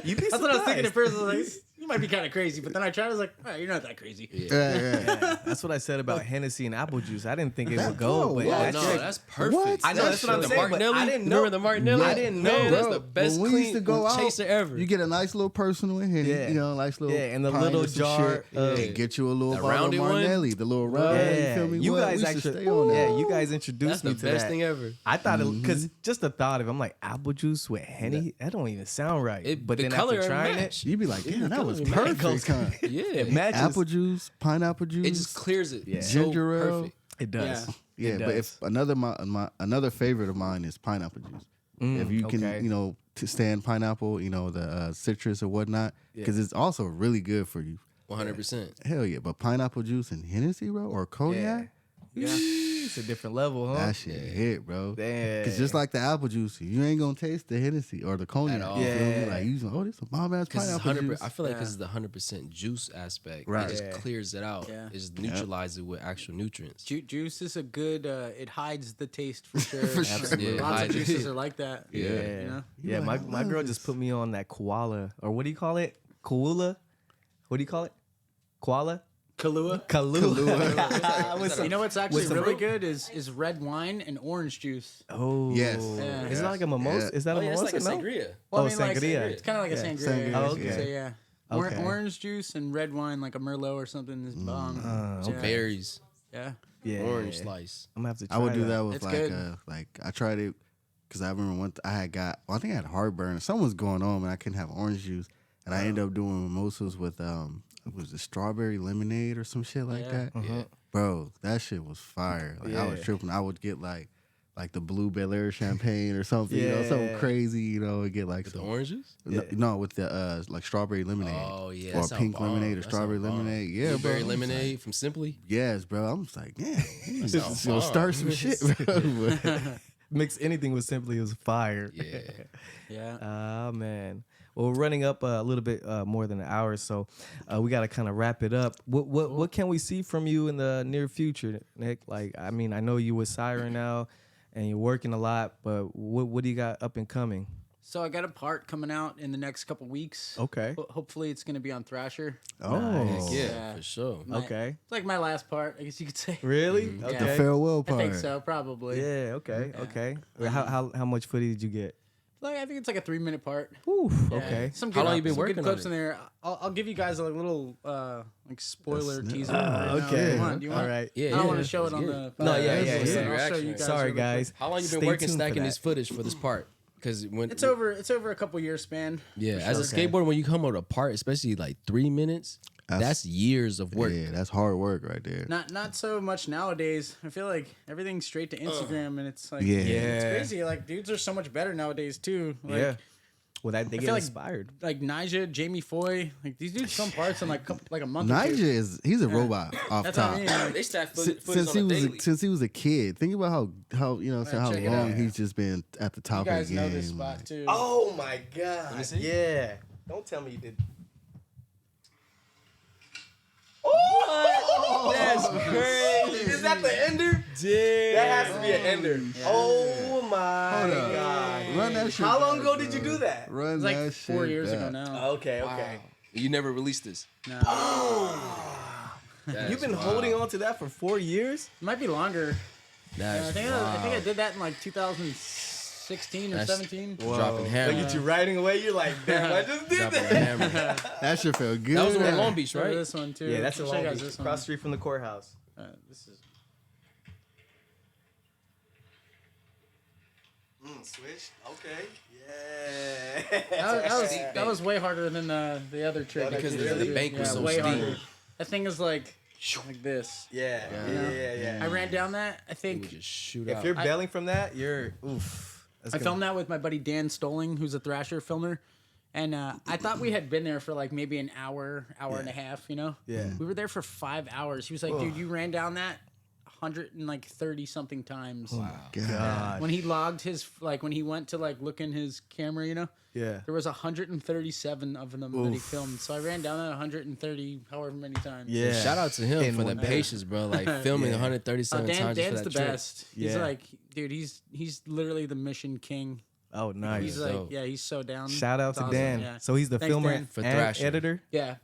You'd be that's what I was thinking surprised. at first. I was like, you might be kind of crazy, but then I tried. I was like, all right, you're not that crazy. Right, right. Yeah, that's what I said about Hennessy and apple juice. I didn't think it would go, but whoa, Oh, that no, shit- that's perfect. What? I know that's what I'm The saying, but Martinelli, I didn't know. remember the Martinelli? I didn't know. Man, that's Bro, the best when we used clean to go out, chaser ever. You get a nice little personal in Henny, Yeah. you know, nice little Yeah, and the pint little of some jar shit, of- and get you a little The bottle of rounded one? Martinelli, the little round. Yeah, You feel me? you What? guys We should actually, stay on that. yeah, you guys introduced That's me the to best that. thing ever. I thought it because just the thought of it, I'm like apple juice with Henny. That don't even sound right. But the then color after trying match. You'd be like, damn, that was It perfect. Huh? Yeah, it matches. Apple juice, pineapple juice. it just clears it. Yeah. So Ginger ale. perfect. It does. Yeah, It but does. if another favorite of mine is pineapple juice. If you can, okay. you know, to stand pineapple, you know, the citrus or whatnot, because it's also really good for you. 100%. Hell yeah, but pineapple juice and Hennessy, bro, or cognac, Yeah, it's a different level, huh? that shit hit, bro. Damn. Because just like the apple juice, you ain't gonna taste the Hennessy or the cognac. At all. You feel me? Yeah. Like you just, oh, this a bomb ass Because it's pineapple 100%. juice. I feel like because it's the 100% juice aspect, Right. it just Yeah. clears it out. Yeah. It just neutralizes it with actual nutrients. Juice is a good. It hides the taste for sure. For sure. Absolutely. Lots of Hide it. juices are like that. Yeah. You know? Yeah, You're like, my girl just put me on that koala, or what do you call it? Koala? What do you call it? Koala? Kahlua. Kahlua. With some- You know what's actually with some really fruit? good is red wine and orange juice. Oh. Yes. Yeah. Is it like a mimosa? Yeah. Is that Oh, a yeah, it's mimosa? like a No? sangria. Well, Oh, I mean, like, sangria. it's kind of like a sangria. Sangria, I Oh, would okay. say, yeah. Okay. Orange juice and red wine, like a Merlot or something, is bomb. Some berries. Yeah. Yeah. Orange slice. I'm gonna have to try I would do that with It's like good. like I tried it because I remember I think I had heartburn. Something was going on and I couldn't have orange juice, and I ended up doing mimosas with was it strawberry lemonade or some shit like that? Yeah. Bro, that shit was fire. Like I was Yeah. tripping. I would get like the Blue Bel Air champagne or something, something Yeah. crazy, and get like With the some oranges? no with the like strawberry lemonade. Oh yeah. Or that sound pink bomb. lemonade or That strawberry sound bomb. lemonade. Yeah, bro. Blueberry I'm just lemonade from Simply. Yes, bro. I'm just like, damn, sounds this gonna bomb. start some shit, bro. Mix anything with Simply is fire. Yeah. Yeah. Ah, man. Well, we're running up a little bit more than an hour, so we got to kind of wrap it up. What can we see from you in the near future, Nick? Like, I mean, I know you with Siren now, and you're working a lot, but what do you got up and coming? So I got a part coming out in the next couple weeks. Okay. Hopefully it's gonna be on Thrasher. Oh, Yeah, for sure. Okay. It's like my last part, I guess you could say. Really? Mm-hmm. Okay. the farewell I part. think so, probably. Yeah. Okay. Yeah. Okay. How much footage did you get? Like I think it's like a 3-minute part. Oof. Yeah. Okay. Some How good, long you been some good working on clips it? in there. I'll give you guys a little like spoiler That's- teaser. Ah, right now. okay. Do you want? Do you want? All right. Yeah, I don't yeah, want to show it that's on good. the. No, yeah, podcast, yeah, but yeah. I'll show you guys. Sorry, really quick. guys. How long you been Stay working tuned for stacking that. this footage for this part? Because when It's over a couple years span. Yeah, for as a sure. skateboarder, when you come out a part, especially like 3 minutes, that's years of work. Yeah, that's hard work right there. Not so much nowadays. I feel like everything's straight to Instagram, and it's like Yeah. it's Yeah. crazy. Like dudes are so much better nowadays too. Like, Yeah. Well, they I get feel like inspired. like Nija, Jamie Foy, like these dudes film parts in like a month. or Nigel two. he's a robot off That's top. what I mean. Like, They stack Since he was a kid, think about how how check it long out. he's just been at the you top guys of the game. know this spot too. Oh my God! me see. Yeah. Don't tell me you did. That's crazy. Is that the ender? Damn. That has to be an ender. Oh my Hold up. God. Run that shit. How long back, ago did bro. you do that? Run It's that like shit 4 years back. ago now. Okay, okay. You never released this. No, You've been holding on to that for 4 years? it might be longer. That's I think I did that in like 2016 or That's- 17. dropping hammer. Look at you riding away. You're like, damn, I just did Dropping that. hammer. That shit felt good. That was in Yeah. Long Beach, Right? right? This one too. Yeah, that's in I'll show you Long guys Beach, this one. across the street from the courthouse. This is Switch. Okay. Yeah. that was way harder than the other trick. Because I the did. bank was so way steep. harder. That thing is like this. Yeah. Yeah. I ran down that. I We think just shoot If out. you're bailing from that, you're oof. I filmed that with my buddy Dan Stoling, who's a Thrasher filmer. And I thought we had been there for like maybe an hour and a half, you know? Yeah. We were there for 5 hours. He was like, dude, you ran down that 130 something times. Oh Wow. God. When he logged his, like when he went to like look in his camera, you know? Yeah. There was 137 of them that he filmed. So I ran down that 130 however many times. Yeah. Shout out to him In for the one day. patience, bro. Like filming 137 times just Dan's for the that trick. best. He's Yeah. like, dude, he's literally the mission king. Oh, nice. He's dope. like, yeah, he's so down. Shout out It's to awesome, Dan. Yeah. So he's the Thanks, filmer Dan. For and Thrasher. editor. Yeah.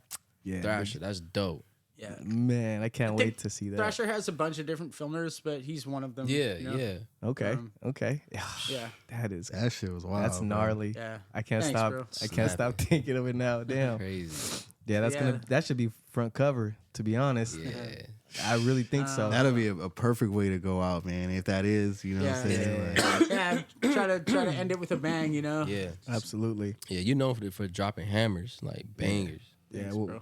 Yeah. Thrasher, that's dope. Yeah. Man, I can't think wait to see that. Thrasher has a bunch of different filmers, but he's one of them. Yeah, you know? yeah. Okay. Okay. Yeah. That is. That shit was wild. That's bro. gnarly. Yeah. I can't Thanks, stop. bro. I can't stop thinking of it now. Damn. Crazy. Yeah, that's Yeah. gonna. That should be front cover. To be honest, Yeah. I really think so. That'll be a perfect way to go out, man. If that is, you know what I'm Yeah. saying? Like, Yeah. Try to end it with a bang, you know? Yeah. Absolutely. Yeah, you know for dropping hammers, like bangers. Yeah. Thanks, Well, bro.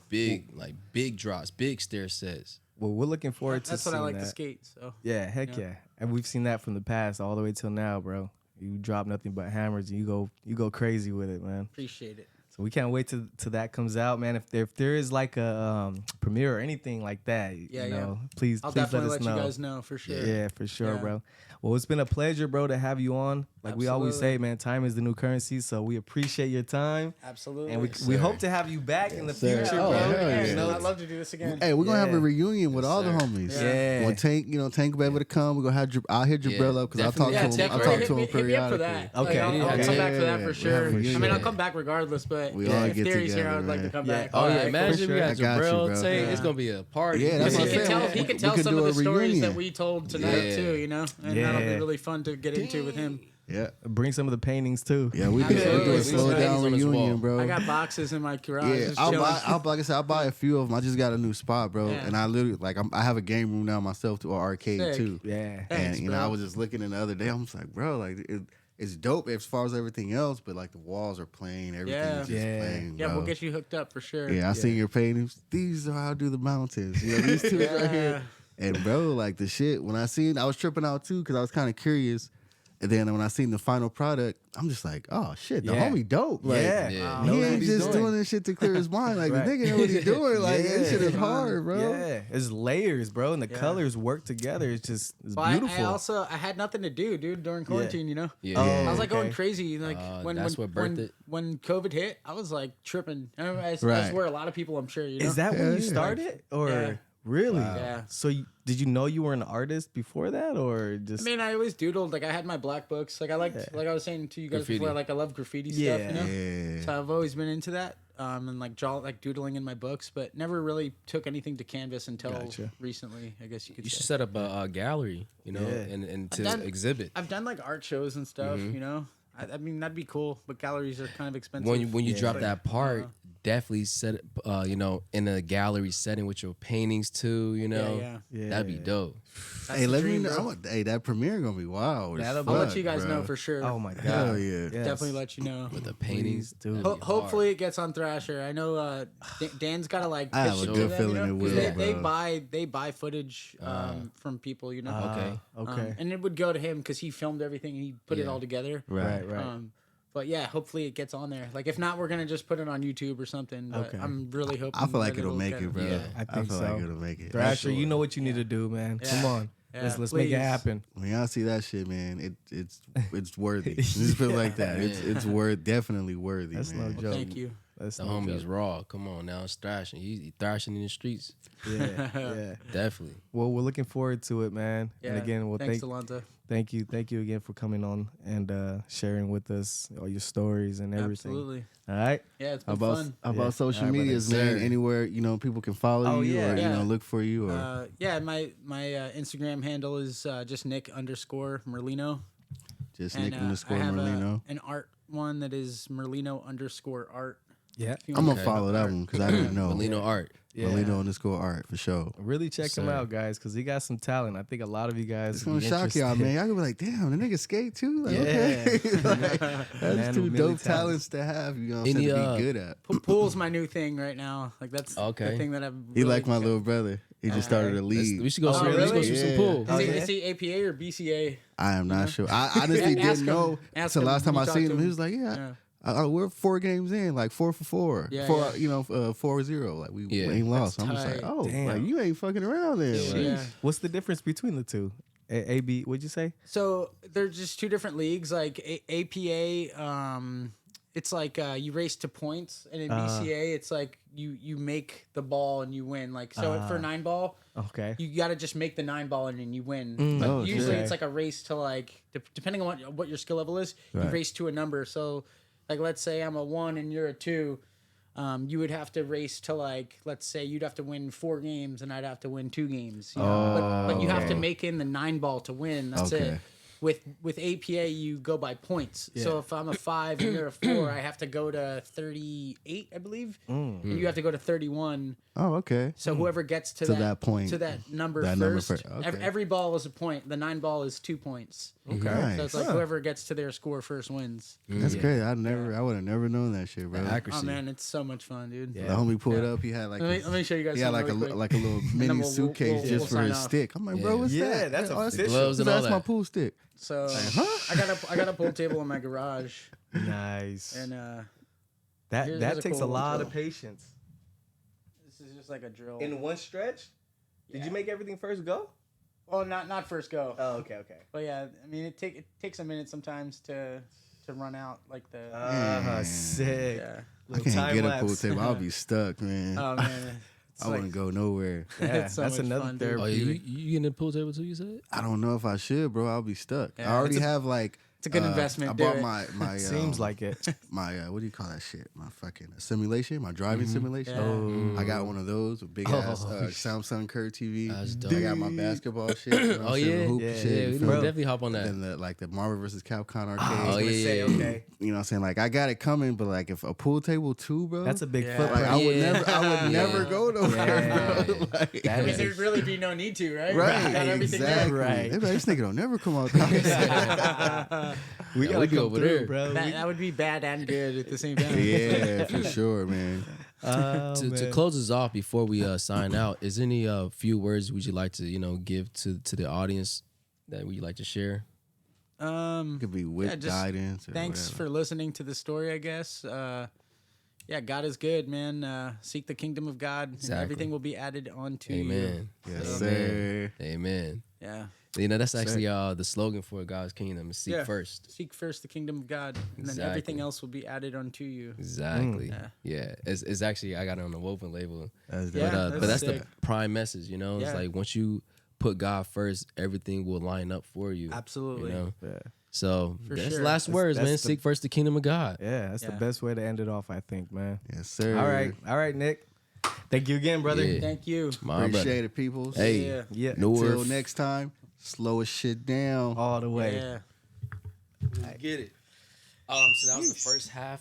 Big drops, big stair sets. well, we're looking forward to That's what I seeing like that. to skate. So Yeah, heck yeah. And we've seen that from the past all the way till now, bro. You drop nothing but hammers and you go crazy with it, man. appreciate it. So we can't wait till that comes out, man. If there is like a premiere or anything like that, Yeah, you yeah. know, please I'll let definitely us let know. you guys know for sure. Yeah, for sure, Yeah. bro. Well, it's been a pleasure, bro, to have you on. Like we always say, man, time is the new currency. So we appreciate your time, Absolutely. and we sir. hope to have you back in the sir. future, Oh, bro. hell Hey, yeah. You know, I'd love to do this again. hey, we're gonna have Yeah. a reunion with all the sir. homies. Yeah. When Tank will be able to come, we're gonna have I'll hit Jabril up because I talk definitely. to Yeah, him. I definitely. talk to him hit me up for periodically. that. Okay. Like, I'll Yeah. come back for that Yeah, for sure. for I mean, sure. I'll come back regardless, but We all if get Theory's here, together, I'd like to man. come Yeah. back. Oh yeah, Alright, imagine sure. we I got got you, Jabril. bro. Say Yeah. it's gonna be a party. Yeah, that's He what I'm can saying. tell, he We can tell could some do of a the stories reunion. that we told tonight Yeah. too, you know, and that'll be Yeah. really fun to get into with him. Yeah. Bring some of the paintings too. Yeah, we do Absolutely. a slow down on his reunion, wall. bro. I got boxes in my garage. Yeah, just I'll chilling. buy. Like I said, I'll buy a few of them. I just got a new spot, bro, Yeah. and I literally I have a game room now myself to an arcade Sick. too. Yeah. Thanks, And bro. I was just looking in the other day. I'm just like, bro, like it's dope as far as everything else, but like the walls are plain, everything is just Yeah. plain. Yeah, bro. we'll get you hooked up for sure. Yeah, I seen your paintings. These are how I do the mountains. You know, these two right here. And bro, like the shit. When I was tripping out too because I was kind of curious. And then when I seen the final product, I'm just like, oh shit, the Yeah. homie dope. Like, Yeah. Yeah. he Knows ain't what he's just doing this shit to clear his mind. Like Right. the nigga know what he's doing. Like that shit is hard, bro. Yeah, it's layers, bro, and the Yeah. colors work together. It's Well, beautiful. I had nothing to do, dude, during quarantine. You know. Yeah. Oh, I was like going okay. crazy, like that's what birthed it? when COVID hit. I was like tripping. As Right. where a lot of people, I'm sure, you know. Is that when Yeah, you yeah. started, or Yeah. really? Yeah. So did you know you were an artist before that, or just? I mean, I always doodled. Like I had my black books. Like I liked, like I was saying to you guys Graffiti. before. Like I love graffiti Yeah. stuff. You know. Yeah. So I've always been into that. And like doodling in my books, but never really took anything to canvas until Gotcha. recently. I guess you could You say. should set up a gallery, you know, Yeah. and to done- exhibit. I've done like art shows and stuff. You know. I mean, that'd be cool, but galleries are kind of expensive. When you drop but- that part, definitely set it, you know, in a gallery setting with your paintings too. You know, yeah. Yeah. that'd be dope. That's Hey, the let dream, me bro. know. Hey, that premiere gonna be wild. as That'll- I'll let fuck, you guys bro. know for sure. Oh my god! Hell yeah. Yes. Definitely let you know. With the paintings, Please do. that'd be Hopefully hard. it gets on Thrasher. I know Dan's got to like. I have pitch a it good to them, feeling you know? it will, 'Cause they bro. they buy footage from people, you know. Okay. Okay. And it would go to him because he filmed everything and he put it Yeah. all together. right. Right. But yeah, hopefully it gets on there. Like if not, we're gonna just put it on YouTube or something. But Okay. I'm really hoping. I feel like that it'll make get- it, bro. Yeah. I think feel so. like it'll make it. Thrasher, you know what you need to do, man. Yeah. Come on, Yeah, let's make it please. happen. When y'all see that shit, man, it's worthy. Just feel like that. It's definitely worthy. That's no man. joke. Thank you. That's The no homie's joke. raw. Come on now, it's thrashing. He thrashing in the streets. Yeah, yeah. Definitely. Well, we're looking forward to it, man. Yeah. And again, well, thanks, Delonta. thank you again for coming on and sharing with us all your stories and everything. Absolutely. All right. Yeah, it's How been about fun. how about Yeah. social All right, medias, brother. man? Sir. Anywhere people can follow Oh, you yeah. or Yeah. look for you or Yeah, my Instagram handle is just Nick_Merlino. just And, Nick underscore I have Merlino. an art one that is Merlino_art. Yeah. If you I'm wanna gonna check follow out that art. one because I didn't know. Merlino art. Yeah. Merlino underscore art for sure. Really check him Sir. out, guys, because he got some talent. I think a lot of you guys It's would gonna be shock y'all, interested. man. Y'all gonna be like, damn, the nigga skate too? Like, Yeah. okay. Like, Man that's two with many dope talents. talents to have, you know what I'm Any, saying, to be good at. Pool's my new thing right now. Like that's Okay. the thing that I've. He really like my little brother. He just started a Let's- league. we should go. Oh, Let's go really? shoot some Yeah. pool. Is, Oh, he, yeah? is he APA or BCA? I am not sure. I honestly Ask didn't know. him. Ask So him last time when I you talk seen to him, he him. was like, Yeah. we're 4 games in, like 4 for 4. Yeah, four, yeah. you know, 4-0. Like we Yeah. ain't lost. That's I'm just like, tight. oh, Damn. like you ain't fucking around there. Yeah. Like, Yeah. What's the difference between the two? AB, what'd you say? So they're just two different leagues. Like APA, it's like you race to points, and in BCA, it's like you make the ball and you win. Like so for 9-ball, Okay. you got to just make the 9-ball and then you win. But Oh, usually okay. it's like a race to like depending on what your skill level is, you Right. race to a number. So like let's say I'm a 1 and you're a 2. You would have to race to like, let's say you'd have to win 4 games and I'd have to win 2 games. You know? But you have to okay. make in the 9-ball to win. That's Okay. it. With APA, you go by points. So Yeah. if I'm a 5 and you're a 4, I have to go to 38, I believe, and you have to go to 31. Oh, okay. So whoever gets to, To that point. to that number That number first, first, okay. every ball is a point. The 9-ball is 2 points. Okay. Nice. So it's like whoever gets to their score first wins. That's great. I would have never known that shit, bro. Accuracy. Oh man, it's so much fun, dude. Yeah. The homie pulled up. He had like Let me show you guys. he had like something a really quick. like a little mini then we'll- suitcase we'll just for sign his off. stick. I'm like, bro, what's Yeah, that? that's Oh, official. Gloves and all that's my that. pool stick. So I got a pool table in my garage, Nice. and that here's that a takes cool a one, lot too. of patience. this is just like a drill. In one stretch? Did Yeah. you make everything first go? Well, not first go. Oh, okay. But yeah, I mean, it takes a minute sometimes to run out like the. Sick. Yeah. I can't time get a lapse. pool table. I'll be stuck, man. Oh man. It's I wouldn't go nowhere. Yeah, It's so that's much another fun, dude. Oh, yeah, therapeutic. you getting the pool table too? You said? I don't know if I should, bro. I'll be stuck. Yeah, I already have like It's a good investment. I do bought it. my Seems like it. my what do you call that shit? My fucking simulation, my driving simulation. Yeah. I got one of those with big ass Samsung Curve TV. That's dope. I got my basketball shit. You know, Oh yeah, hoop yeah, shit. yeah. you We feel can me? definitely hop on that. Then the Marvel vs. Capcom arcade. Oh yeah, Okay. You know what I'm saying? Like I got it coming, but like if a pool table too, bro. That's a big Yeah. footprint. like I would Yeah. never I would never go nowhere, Yeah. bro. Like, That I mean, is there'd really be no need to, right? right, Got everything exactly. right. They be like, this nigga don't never come out there. we Yeah, gotta we be come over through, there. bro. That would be bad and good at the same time. Yeah, for sure, man. To close us off before we sign out, is there any few words would you like to give to the audience that would you like to share? Could be with just guidance. Or Thanks whatever. for listening to the story, I guess. Yeah, God is good, man. Seek the kingdom of God, Exactly. and everything will be added onto you. Amen. Yes, Amen. sir. Amen. Yeah. That's actually the slogan for God's kingdom is seek Yeah. first. Seek first the kingdom of God, and then Exactly. everything else will be added onto you. Exactly. Yeah. Yeah. It's actually I got it on the woven label. That's Yeah. But that's that's the sick. prime message, It's Yeah. like once you put God first, everything will line up for you. Absolutely. Yeah. So For that's sure. the last words, that's man. the- Seek first the kingdom of God. Yeah, that's the Yeah. best way to end it off, I think, man. Yes, sir. All right, Nick. Thank you again, brother. Yeah. Thank you. My brother. Appreciate it, peoples. Hey, Yeah. Yeah, North. Until next time, slow as shit down. all the way. Yeah. Get it. So that was the first half